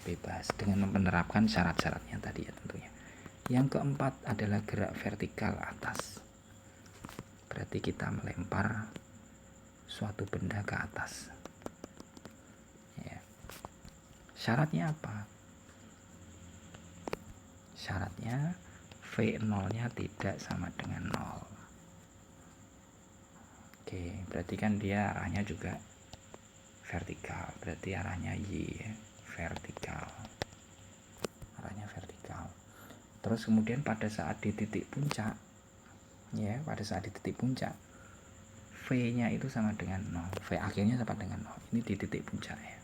bebas dengan menerapkan syarat-syaratnya tadi ya tentunya. Yang keempat adalah gerak vertikal atas. Berarti kita melempar suatu benda ke atas. Ya. Syaratnya apa? Syaratnya V0-nya tidak sama dengan 0. Oke, berarti kan dia arahnya juga vertikal, berarti arahnya Y ya, vertikal. Arahnya vertikal. Terus kemudian pada saat di titik puncak ya, pada saat di titik puncak V-nya itu sama dengan 0. V akhirnya sama dengan 0. Ini di titik puncak ya.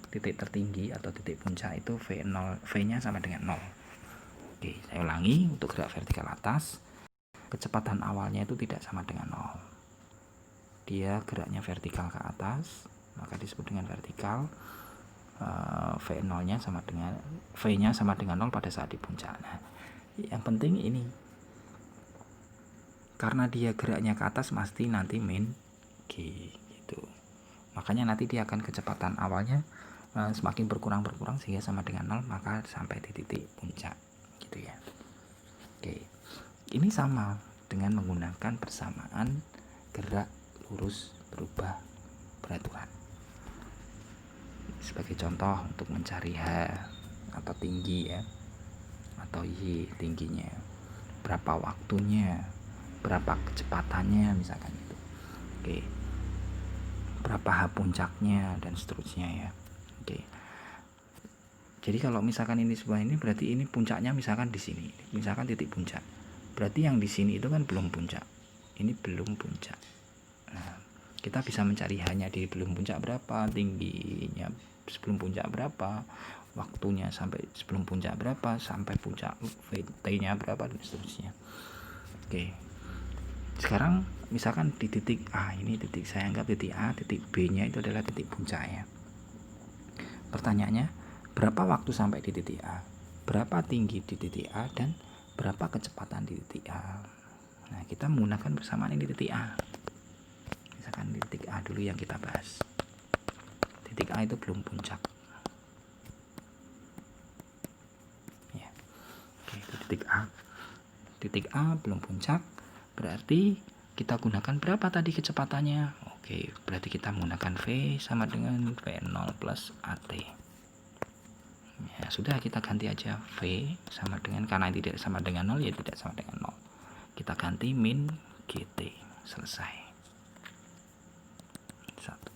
Titik tertinggi atau titik puncak itu V0, V-nya sama dengan 0. Oke, saya ulangi untuk gerak vertikal atas. Kecepatan awalnya itu tidak sama dengan 0. Dia geraknya vertikal ke atas, maka disebut dengan vertikal. V0-nya sama dengan V-nya sama dengan 0 pada saat di puncak. Nah, yang penting ini karena dia geraknya ke atas pasti nanti min G gitu. Makanya nanti dia akan kecepatan awalnya semakin berkurang sehingga sama dengan 0, maka sampai di titik puncak gitu ya. Oke. Ini sama dengan menggunakan persamaan gerak lurus berubah beraturan. Sebagai contoh untuk mencari H atau tinggi ya, atau Y tingginya, berapa waktunya, berapa kecepatannya misalkan itu. Oke. Berapa H puncaknya dan seterusnya ya. Oke. Jadi kalau misalkan ini sebuah ini berarti ini puncaknya misalkan di sini. Misalkan titik puncak. Berarti yang di sini itu kan belum puncak. Ini belum puncak. Nah, kita bisa mencari hanya di belum puncak berapa, tingginya sebelum puncak berapa, waktunya sampai sebelum puncak berapa, sampai puncak T-nya berapa dan seterusnya. Oke. Sekarang misalkan di titik A, ini titik saya anggap titik A, titik B-nya itu adalah titik puncak ya. Pertanyaannya, berapa waktu sampai di titik A? Berapa tinggi di titik A dan berapa kecepatan di titik A? Nah, kita menggunakan persamaan ini di titik A. Misalkan di titik A dulu yang kita bahas. Titik A itu belum puncak. Ya. Oke, di titik A. Titik A belum puncak. Berarti kita gunakan berapa tadi kecepatannya? Oke, berarti kita menggunakan V sama dengan V0 plus AT. Ya, sudah kita ganti aja V sama dengan, karena tidak sama dengan 0 ya tidak sama dengan 0. Kita ganti min GT. Selesai. Satu.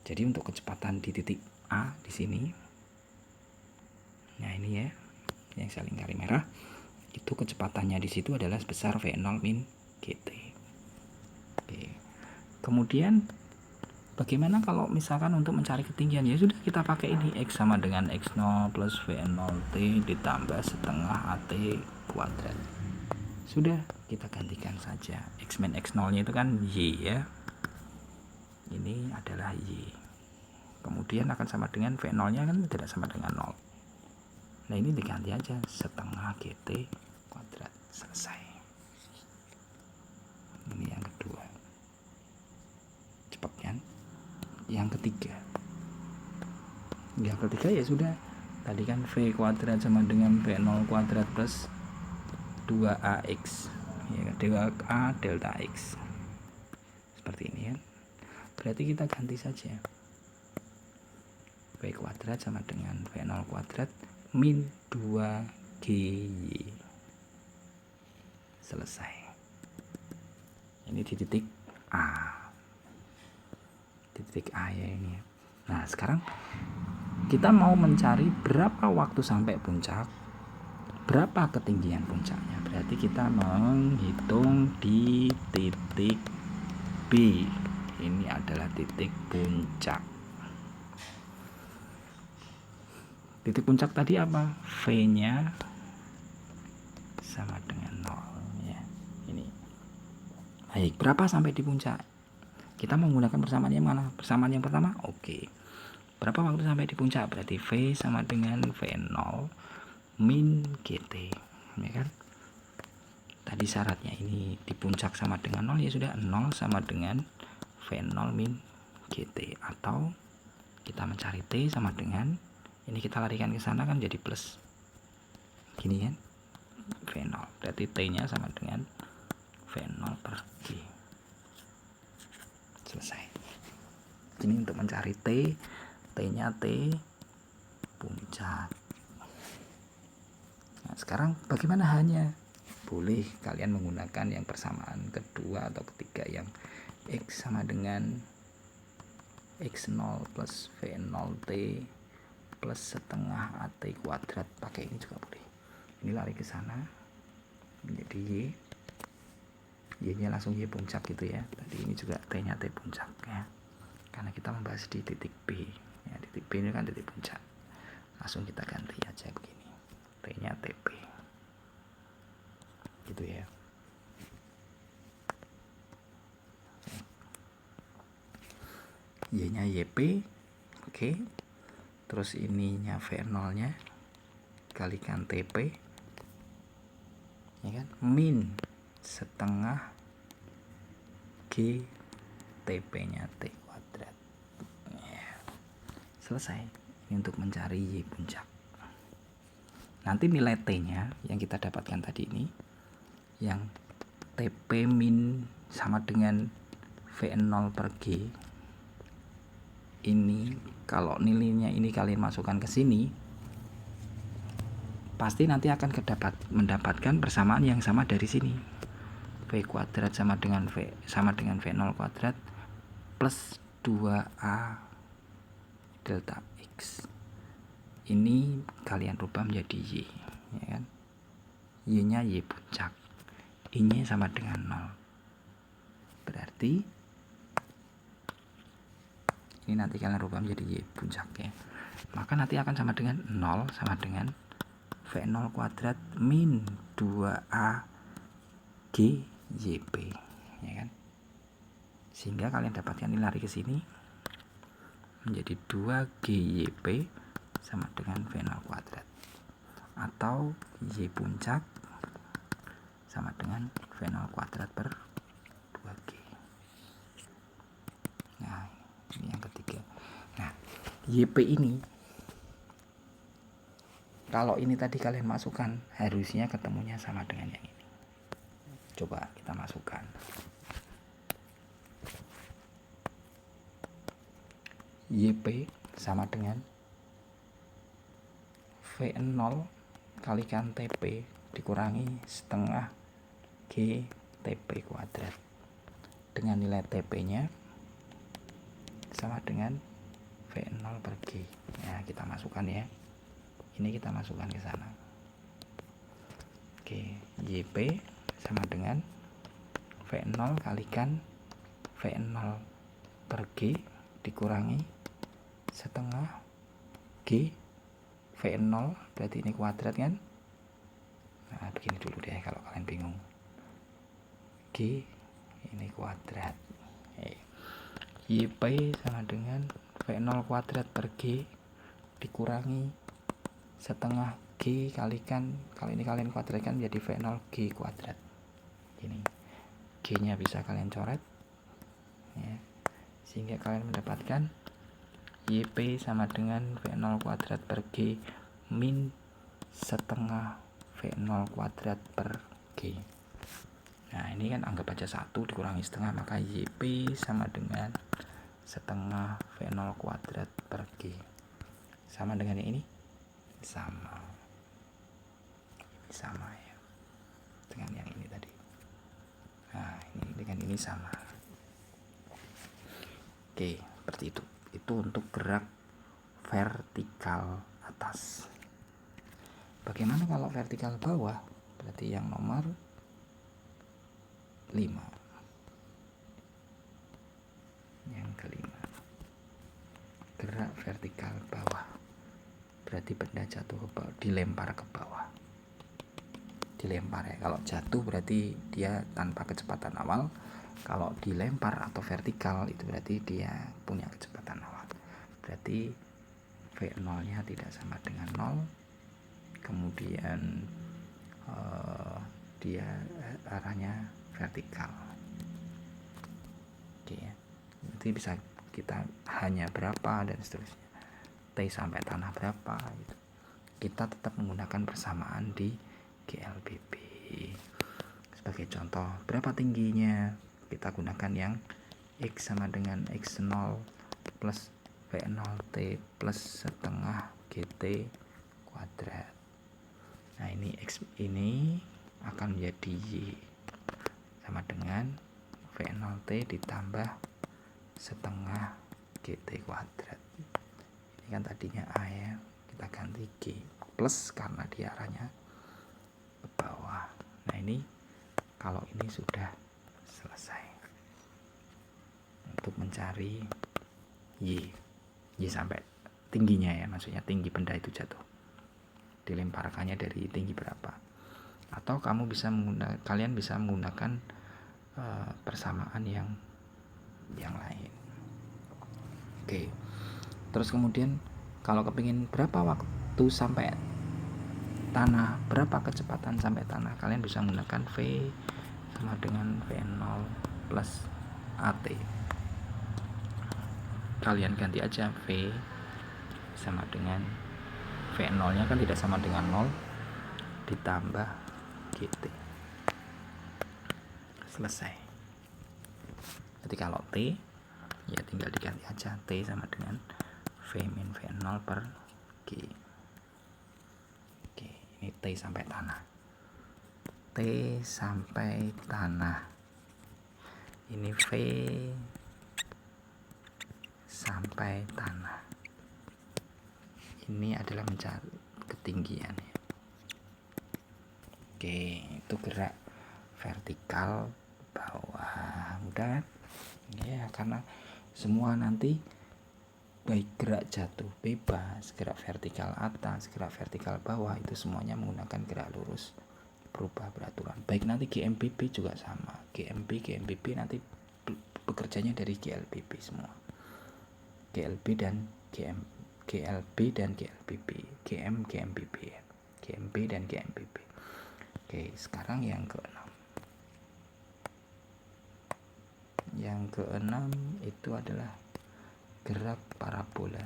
Jadi untuk kecepatan di titik A di sini. Nah, ini ya yang saya lingkari merah. Itu kecepatannya di situ adalah sebesar V0 min GT. Oke. Kemudian bagaimana kalau misalkan untuk mencari ketinggian? Ya sudah, kita pakai ini X sama dengan X0 plus V0T ditambah setengah AT kuadrat. Sudah, kita gantikan saja. X min X0 nya itu kan Y ya. Ini adalah Y. Kemudian akan sama dengan V0 nya kan tidak sama dengan 0. Nah, ini diganti aja setengah GT kuadrat. Selesai. Ini yang kedua. Cepat kan? Yang ketiga. Yang ketiga ya sudah. Tadi kan V kuadrat sama dengan V0 kuadrat plus 2AX. Ya, 2A delta X. Seperti ini ya. Berarti kita ganti saja. V kuadrat sama dengan V0 kuadrat min 2GY. Selesai. Ini di titik A. Di titik A ya ini. Nah, sekarang kita mau mencari berapa waktu sampai puncak, berapa ketinggian puncaknya. Berarti kita menghitung di titik B. Ini adalah titik puncak. Titik puncak tadi apa? V-nya sama dengan 0 ya. Ini. Baik, berapa sampai di puncak? Kita menggunakan persamaan yang mana? Persamaan yang pertama? Oke. Berapa waktu sampai di puncak? Berarti V sama dengan V0 min GT. Ya kan? Tadi syaratnya ini di puncak sama dengan 0, ya sudah 0 sama dengan V0 min GT, atau kita mencari T sama dengan ini, kita larikan ke sana kan jadi plus gini kan, V0, berarti T nya sama dengan V0 per G. Selesai. Ini untuk mencari T nya T puncak. sekarang bagaimana hanya? Boleh kalian menggunakan yang persamaan kedua atau ketiga yang X sama dengan X0 plus V0T plus setengah AT kuadrat. Pakai ini juga boleh. Ini lari ke sana menjadi Y nya langsung Y puncak gitu ya. Tadi ini juga T nya T puncak ya, karena kita membahas di titik B ya. Titik B ini kan titik puncak, langsung kita ganti aja begini, T nya TP gitu ya. Y nya YP. Oke, terus ininya V0 nya kalikan TP ya kan, min setengah G TP nya T kuadrat ya. Selesai. Ini untuk mencari Y puncak. Nanti nilai T nya yang kita dapatkan tadi ini, yang TP min sama dengan V0 per G, ini kalau nilainya ini kalian masukkan ke sini, pasti nanti akan mendapatkan persamaan yang sama dari sini. V kuadrat sama dengan V0 kuadrat plus 2A delta X. Ini kalian rubah menjadi Y ya kan. Y nya Y puncak, I nya sama dengan 0. Berarti ini nanti kalian rubah menjadi Y puncak ya. Maka nanti akan sama dengan 0 sama dengan V0 kuadrat min 2A G YP ya kan. Sehingga kalian dapatkan ini lari ke sini menjadi 2 GYP sama dengan V0 kuadrat, atau Y puncak sama dengan V0 kuadrat per 2G. Nah, ini yang ketiga. Nah, YP ini kalau ini tadi kalian masukkan, harusnya ketemunya sama dengan yang ini. Coba kita masukkan. YP sama dengan V0 kalikan TP dikurangi setengah G TP kuadrat, dengan nilai TP nya sama dengan V0 per G. Ya, kita masukkan ya. Ini kita masukkan ke sana. Oke, YP sama dengan V0 kalikan V0 per G dikurangi setengah G V0, berarti ini kuadrat kan. Nah, begini dulu deh kalau kalian bingung. G ini kuadrat. YP sama dengan V0 kuadrat per G dikurangi setengah G kalikan, kalau ini kalian kuadratkan menjadi V0 G kuadrat. Ini G nya bisa kalian coret ya, sehingga kalian mendapatkan YP sama dengan V0 kuadrat per G min setengah V0 kuadrat per G. Nah, ini kan anggap aja 1 dikurangi setengah, maka YP sama dengan setengah V0 kuadrat per G. Sama dengan yang ini? Sama ya, dengan yang ini tadi. Nah, ini dengan ini sama. Oke, seperti itu. Itu untuk gerak vertikal atas. Bagaimana kalau vertikal bawah? Berarti yang nomor 5. Yang kelima, gerak vertikal bawah. Berarti benda jatuh ke bawah, dilempar ke bawah. Dilempar ya. Kalau jatuh berarti dia tanpa kecepatan awal. Kalau dilempar atau vertikal itu berarti dia punya kecepatan awal. Berarti V0 nya tidak sama dengan 0. Kemudian dia arahnya vertikal. Oke ya. Nanti bisa kita hanya berapa dan seterusnya. T sampai tanah berapa gitu. Kita tetap menggunakan persamaan di GLBB. Sebagai contoh, berapa tingginya? Kita gunakan yang X sama dengan X0 plus V0T plus setengah GT kuadrat. Nah ini X ini akan menjadi Y sama dengan V0T ditambah setengah GT kuadrat. Ini kan tadinya A ya, kita ganti G plus karena dia arahnya ke bawah. Nah ini kalau ini sudah selesai untuk mencari Y sampai tingginya ya, maksudnya tinggi benda itu jatuh, dilemparkannya dari tinggi berapa. Atau kalian bisa menggunakan persamaan yang lain. Oke. Terus kemudian kalau kepingin berapa waktu sampai tanah, berapa kecepatan sampai tanah, kalian bisa menggunakan V sama dengan V0 plus AT. Kalian ganti aja V sama dengan V0 nya kan tidak sama dengan 0 ditambah GT. Selesai. Jadi kalau T ya tinggal diganti aja, T sama dengan V min V0 per G. Oke, ini T sampai tanah. T sampai tanah. Ini V sampai tanah. Ini adalah mencari ketinggian ya. Oke, itu gerak vertikal bawah. Mudah ya, karena semua nanti baik gerak jatuh bebas, gerak vertikal atas, gerak vertikal bawah, itu semuanya menggunakan gerak lurus berubah beraturan. Baik nanti GMBB juga sama, GMB nanti bekerjanya dari GLBB semua, GLB dan GLB dan GLBB, GMBB ya, GMB dan GMBB. Oke, sekarang yang keenam. Yang keenam itu adalah gerak parabola.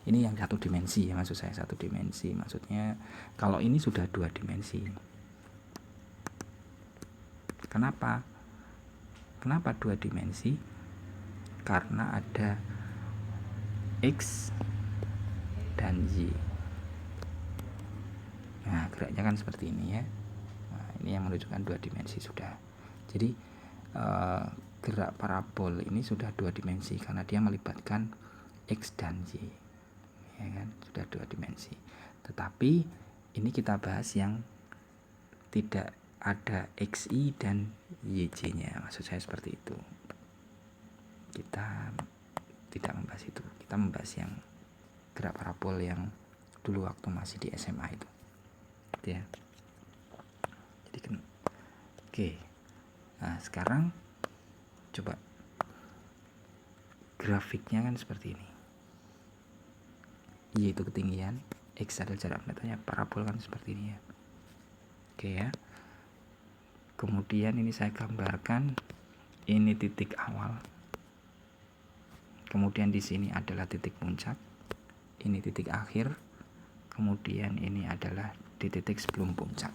Ini yang satu dimensi ya, maksud saya satu dimensi. Maksudnya kalau ini sudah dua dimensi. Kenapa dua dimensi? Karena ada X dan Y. Nah, geraknya kan seperti ini ya. Nah, ini yang menunjukkan dua dimensi sudah. Jadi gerak parabol ini sudah dua dimensi karena dia melibatkan X dan Y, ya kan, sudah dua dimensi. Tetapi ini kita bahas yang tidak ada XY dan YJ nya, maksud saya seperti itu. Kita tidak membahas itu, kita membahas yang gerak parabol yang dulu waktu masih di SMA itu ya. Jadi kan oke. Nah sekarang coba grafiknya kan seperti ini. Y itu ketinggian, X adalah jarak pendeknya, parabol kan seperti ini ya. Oke ya. Kemudian ini saya gambarkan, ini titik awal. Kemudian di sini adalah titik puncak, ini titik akhir. Kemudian ini adalah di titik sebelum puncak.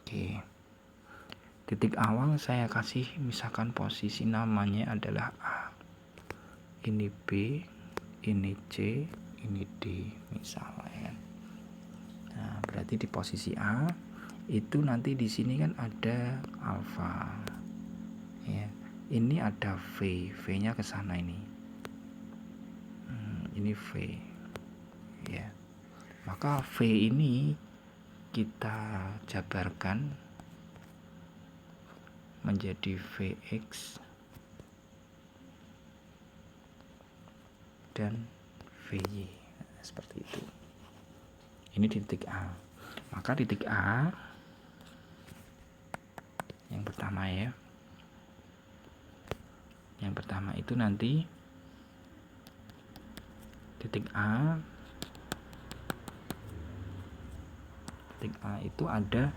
Oke. Titik awal saya kasih misalkan posisi namanya adalah A. Ini B, ini C, ini D misalnya. Nah, berarti di posisi A itu nanti di sini kan ada alfa. Ya. Ini ada V, V-nya ke sana ini. Ini V. Ya. Maka V ini kita jabarkan menjadi Vx dan Vy, seperti itu. Ini di titik A. Maka di titik A yang pertama ya, yang pertama itu nanti titik A itu ada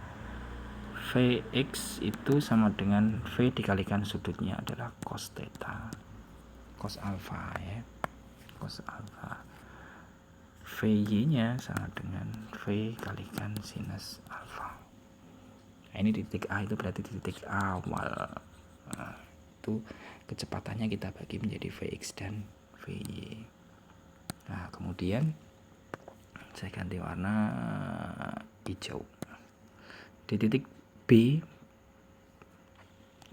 Vx itu sama dengan V dikalikan sudutnya adalah cos theta, cos alpha ya, cos alpha. Vy nya sama dengan V kalikan sinus alpha. Nah, ini di titik A itu berarti di titik awal. Nah, itu kecepatannya kita bagi menjadi Vx dan Vy. Nah kemudian saya ganti warna hijau. Di titik B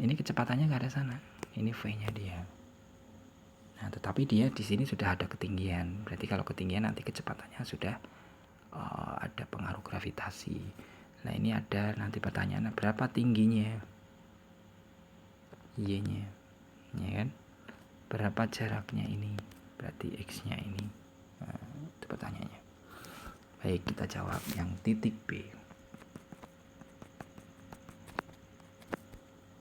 ini kecepatannya ke arah sana, ini V-nya dia. Nah, tetapi dia di sini sudah ada ketinggian. Berarti kalau ketinggian nanti kecepatannya sudah ada pengaruh gravitasi. Nah, ini ada nanti pertanyaan berapa tingginya Y-nya, ya kan? Berapa jaraknya ini? Berarti X-nya ini. Nah, itu pertanyaannya. Baik, kita jawab yang titik B.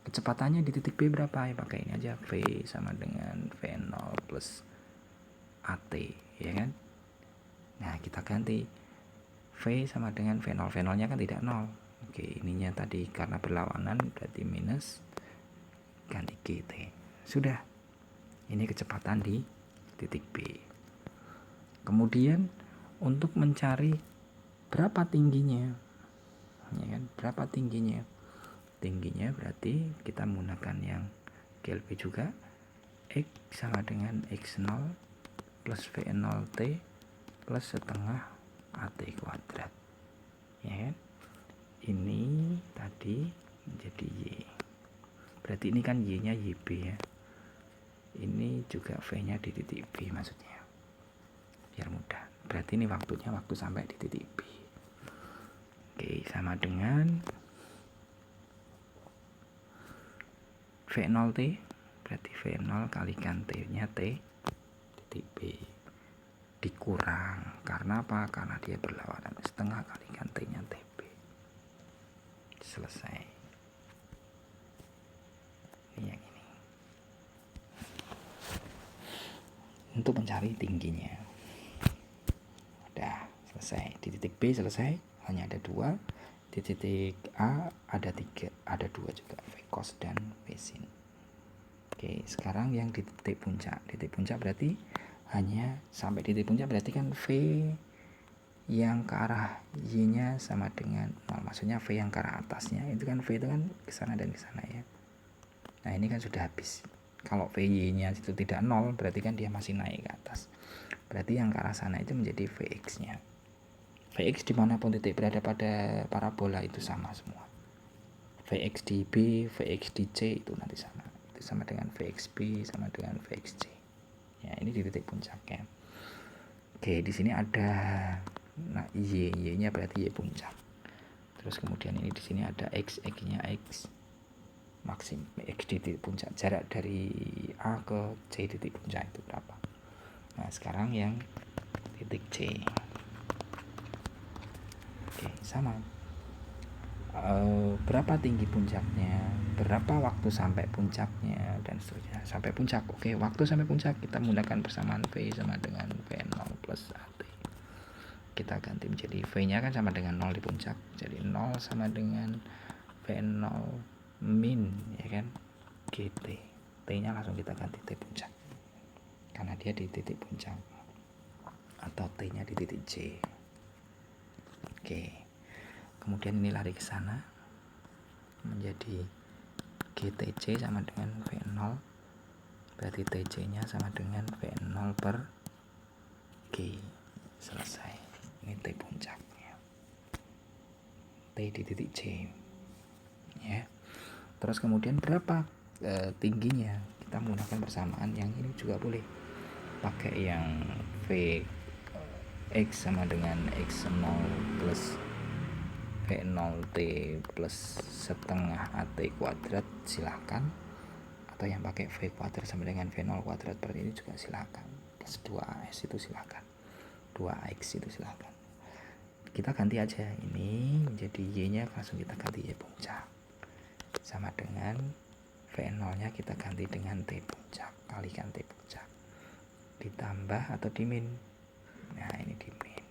Kecepatannya di titik B berapa? Ya pakai ini aja, V sama dengan V0 plus AT, ya kan? Nah, kita ganti V sama dengan V0. V0 nya kan tidak 0. Oke, ininya tadi karena berlawanan berarti minus, ganti GT. Sudah. Ini kecepatan di titik B. Kemudian untuk mencari berapa tingginya, ya kan? Berapa tingginya? Tingginya berarti kita menggunakan yang GLP juga, X sama dengan X0 plus V0T plus setengah AT kuadrat, ya kan? Ini tadi menjadi Y, berarti ini kan Y nya YB ya, ini juga V nya di titik B maksudnya, biar mudah. Berarti ini waktunya waktu sampai di titik B. Oke, sama dengan V0T, berarti V0 kalikan T nya T titik B, dikurang karena apa? Karena dia berlawanan, setengah kalikan T nya TB. Selesai. Ini yang ini. Untuk mencari tingginya udah selesai. Di titik B selesai, hanya ada 2. Di titik A ada 3, ada 2 juga, V cos dan V sin. Oke, sekarang yang di titik puncak. Di titik puncak berarti hanya sampai di titik puncak, berarti kan V yang ke arah Y-nya sama dengan 0. Maksudnya V yang ke arah atasnya itu kan, V itu kan ke sana dan ke sana ya. Nah, ini kan sudah habis. Kalau VY-nya itu tidak 0, berarti kan dia masih naik ke atas. Berarti yang ke arah sana itu menjadi Vx-nya. Vx dimanapun titik berada pada parabola itu sama semua. Vx di B, Vx di C itu nanti sama. Itu sama dengan Vxb sama dengan Vxc. Ya, ini di titik puncaknya. Oke, di sini ada Y-nya berarti Y puncak. Terus kemudian ini di sini ada X-nya X maksim, X di titik puncak. Jarak dari A ke C titik puncak itu berapa? Nah, sekarang yang titik C. Oke, sama. Berapa tinggi puncaknya, berapa waktu sampai puncaknya, dan seterusnya sampai puncak. Oke, waktu sampai puncak kita menggunakan persamaan V sama dengan V0 plus AT. Kita ganti menjadi V nya kan sama dengan 0 di puncak, jadi 0 sama dengan V0 min, ya kan, GT. T nya langsung kita ganti T puncak karena dia di titik puncak, atau T nya di titik C. Oke, kemudian ini lari ke sana menjadi GTC sama dengan V0, berarti TC nya sama dengan V0 per G. Selesai. Ini T puncaknya, T di titik C ya. Terus kemudian berapa tingginya, kita menggunakan persamaan yang ini juga boleh, pakai yang V X sama dengan X0 plus V0T plus setengah AT kuadrat silahkan, atau yang pakai V kuadrat sama dengan V0 kuadrat seperti ini juga silahkan, plus 2AS itu silahkan, 2X itu silahkan. Kita ganti aja ini menjadi Y nya, langsung kita ganti Y puncak sama dengan V0 nya kita ganti dengan T puncak kalikan T puncak, ditambah atau dimin. Nah, ini dimin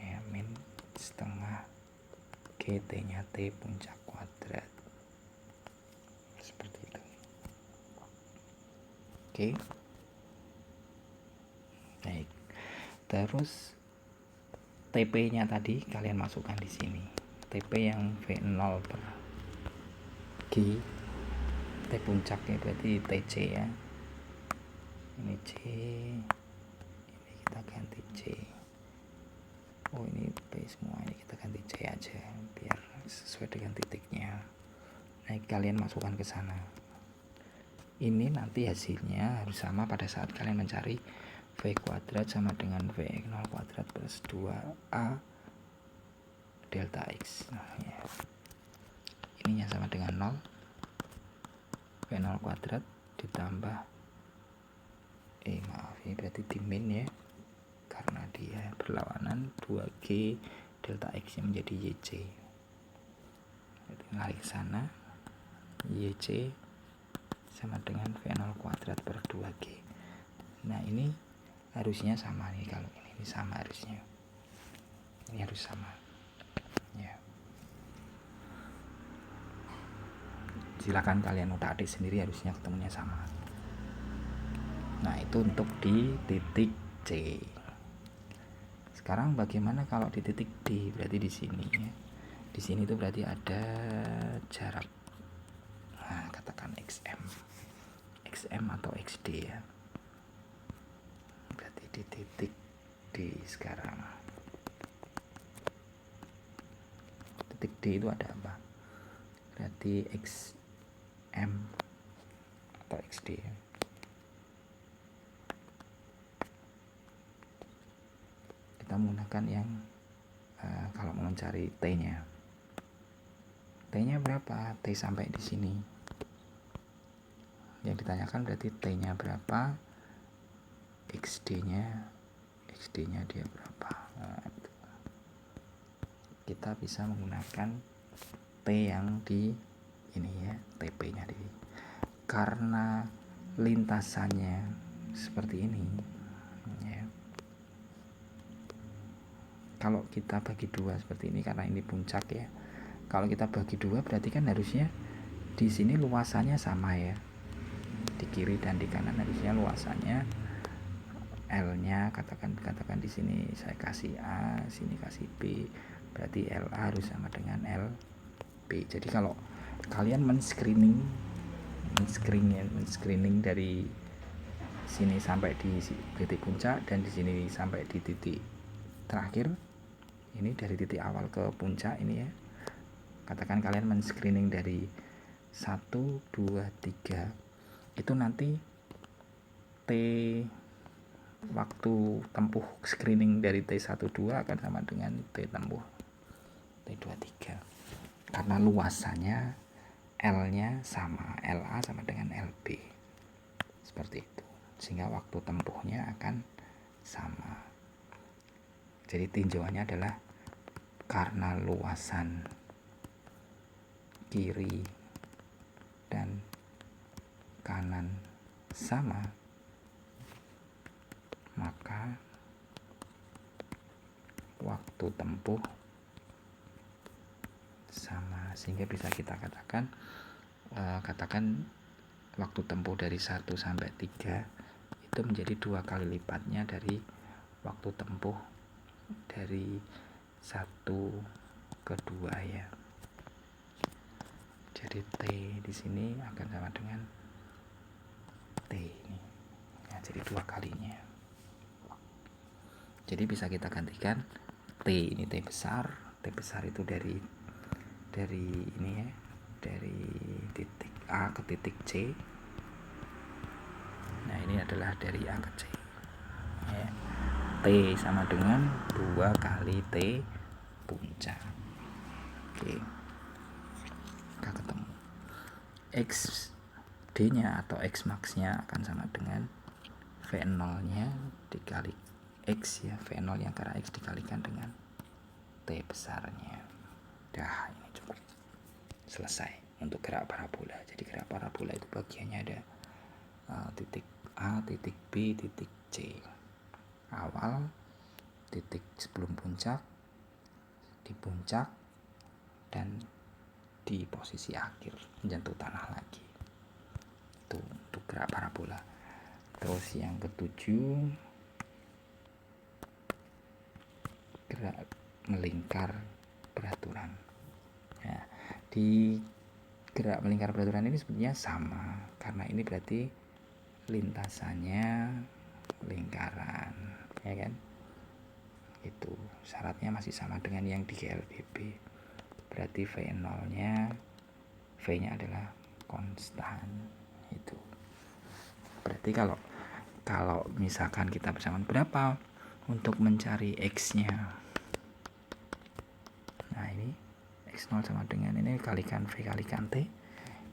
ya, min setengah GT nya T puncak kuadrat, seperti itu. Oke, baik. Terus TP nya tadi kalian masukkan di sini, TP yang V0 per G, T puncaknya berarti TC ya, ini C, ini kita ganti aja biar sesuai dengan titiknya. Nah, kalian masukkan ke sana. Ini nanti hasilnya harus sama pada saat kalian mencari V kuadrat sama dengan Vx0 kuadrat plus 2A delta X. Nah, ya. Ininya sama dengan 0, V0 kuadrat ditambah maaf, ini berarti di min ya, karena dia berlawanan 2G delta X nya menjadi YC. Lari ke sana, YC sama dengan V0 kuadrat per 2G. Nah, ini harusnya sama nih, kalau ini sama harusnya. Ini harus sama. Ya. Silakan kalian utak-atik sendiri, harusnya ketemunya sama. Nah, itu untuk di titik C. Sekarang bagaimana kalau di titik D? Berarti di sini ya. Di sini itu berarti ada jarak. Nah, katakan XM atau XD ya. Berarti di titik D sekarang. Titik D itu ada apa? Berarti XM atau XD ya. Kita menggunakan yang kalau mau mencari T-nya. T-nya berapa? T sampai di sini. Yang ditanyakan berarti T-nya berapa? XD-nya dia berapa? Nah, kita bisa menggunakan T yang di ini ya, TP-nya di. Karena lintasannya seperti ini ya. Kalau kita bagi dua seperti ini, karena ini puncak ya. Kalau kita bagi dua berarti kan harusnya di sini luasannya sama ya. Di kiri dan di kanan harusnya luasannya L-nya katakan di sini saya kasih A, sini kasih B. Berarti LA harus sama dengan LB. Jadi kalau kalian men-screening dari sini sampai di titik puncak dan di sini sampai di titik terakhir, ini dari titik awal ke puncak ini ya, katakan kalian men-screening dari 1, 2, 3, itu nanti T waktu tempuh screening dari T12 akan sama dengan T tempuh T23, karena luasannya L-nya sama, LA sama dengan LB, seperti itu, sehingga waktu tempuhnya akan sama. Jadi tinjauannya adalah karena luasan kiri dan kanan sama, maka waktu tempuh sama, sehingga bisa kita katakan waktu tempuh dari 1 sampai 3 itu menjadi 2 kali lipatnya dari waktu tempuh dari 1 ke 2 ya. Jadi T di sini akan sama dengan T ini. Nah, jadi 2 kalinya. Jadi bisa kita gantikan T ini T besar itu dari ini ya, dari titik A ke titik C. Nah, ini adalah dari A ke C ya. T sama dengan 2 kali T puncak. Oke, kita ketemu. XD nya atau X max nya akan sama dengan V0 nya dikali X ya, V0 yang karena X dikalikan dengan T besarnya. Dah, ini cukup selesai untuk gerak parabola. Jadi gerak parabola itu bagiannya ada titik A, titik B, titik C. Awal, titik sebelum puncak, di puncak, dan di posisi akhir menyentuh tanah lagi. Itu untuk gerak parabola. Terus yang ketujuh, gerak melingkar beraturan. Ya, di gerak melingkar beraturan ini sebenarnya sama, karena ini berarti lintasannya lingkaran, ya kan? Itu syaratnya masih sama dengan yang di GLBB. berarti V0-nya, V-nya adalah konstan. Itu berarti kalau misalkan kita bersamaan berapa untuk mencari X-nya. Nah, ini X0 sama dengan ini kalikan V kalikan T.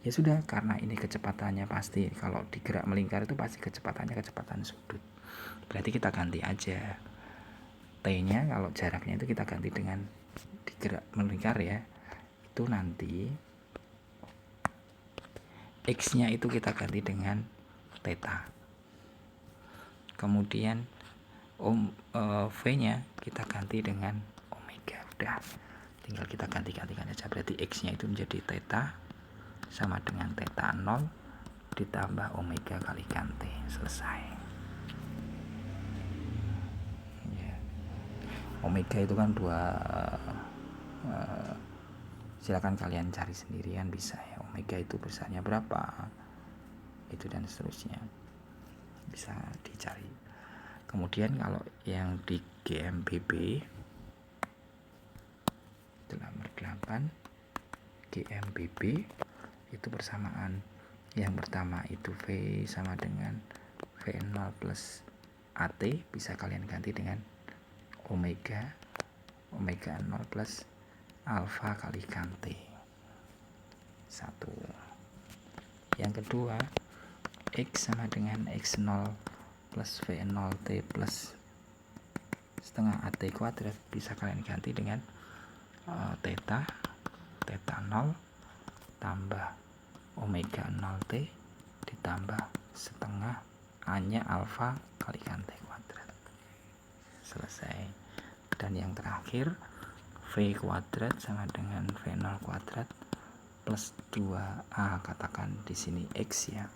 Ya sudah, karena ini kecepatannya pasti, kalau digerak melingkar itu pasti kecepatannya kecepatan sudut. Berarti kita ganti aja T-nya, kalau jaraknya itu kita ganti dengan digerak melingkar ya. Itu nanti X-nya itu kita ganti dengan theta. Kemudian V-nya kita ganti dengan omega. Udah, tinggal kita ganti-gantikan aja. Berarti X-nya itu menjadi theta sama dengan theta 0 ditambah omega kalikan T. Selesai ya. Omega itu kan silakan kalian cari sendirian bisa ya, omega itu besarnya berapa itu dan seterusnya bisa dicari. Kemudian kalau yang di GMBB itu nomor 8, GMBB itu bersamaan. Yang pertama itu V sama dengan V0 plus AT, bisa kalian ganti dengan omega 0 plus alfa kalikan T. 1. Yang kedua, X sama dengan X0 plus V0T plus setengah AT kuadrat, bisa kalian ganti dengan theta 0 tambah omega 0T ditambah setengah A-nya alfa kalikan T kuadrat. Selesai. Dan yang terakhir, V kuadrat sama dengan V0 kuadrat plus 2A, katakan di sini X ya.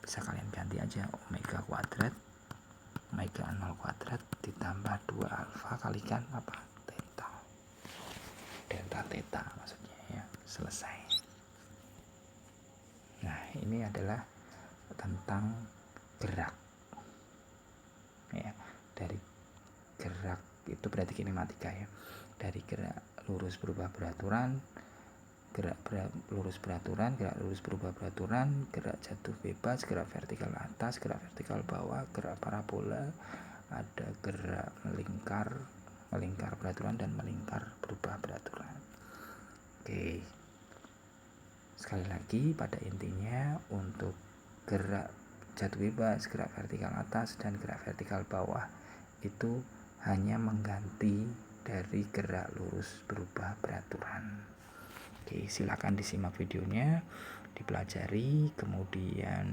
Bisa kalian ganti aja omega kuadrat, omega 0 kuadrat ditambah 2 alfa kalikan apa? Theta. Delta theta maksudnya ya. Selesai. Nah, ini adalah tentang gerak. Ya, dari gerak itu berarti kinematika ya. Dari gerak lurus berubah beraturan, gerak lurus beraturan, gerak lurus berubah beraturan, gerak jatuh bebas, gerak vertikal atas, gerak vertikal bawah, gerak parabola, ada gerak melingkar beraturan dan melingkar berubah beraturan. Oke. Sekali lagi, pada intinya untuk gerak jatuh bebas, gerak vertikal atas dan gerak vertikal bawah itu hanya mengganti dari gerak lurus berubah beraturan. Oke, silakan disimak videonya, dipelajari, kemudian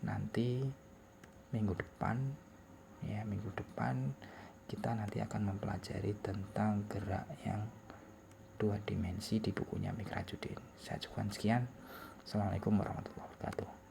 nanti minggu depan kita nanti akan mempelajari tentang gerak yang 2 dimensi di bukunya Mikrajudin. Saya cukupkan sekian. Assalamualaikum warahmatullahi wabarakatuh.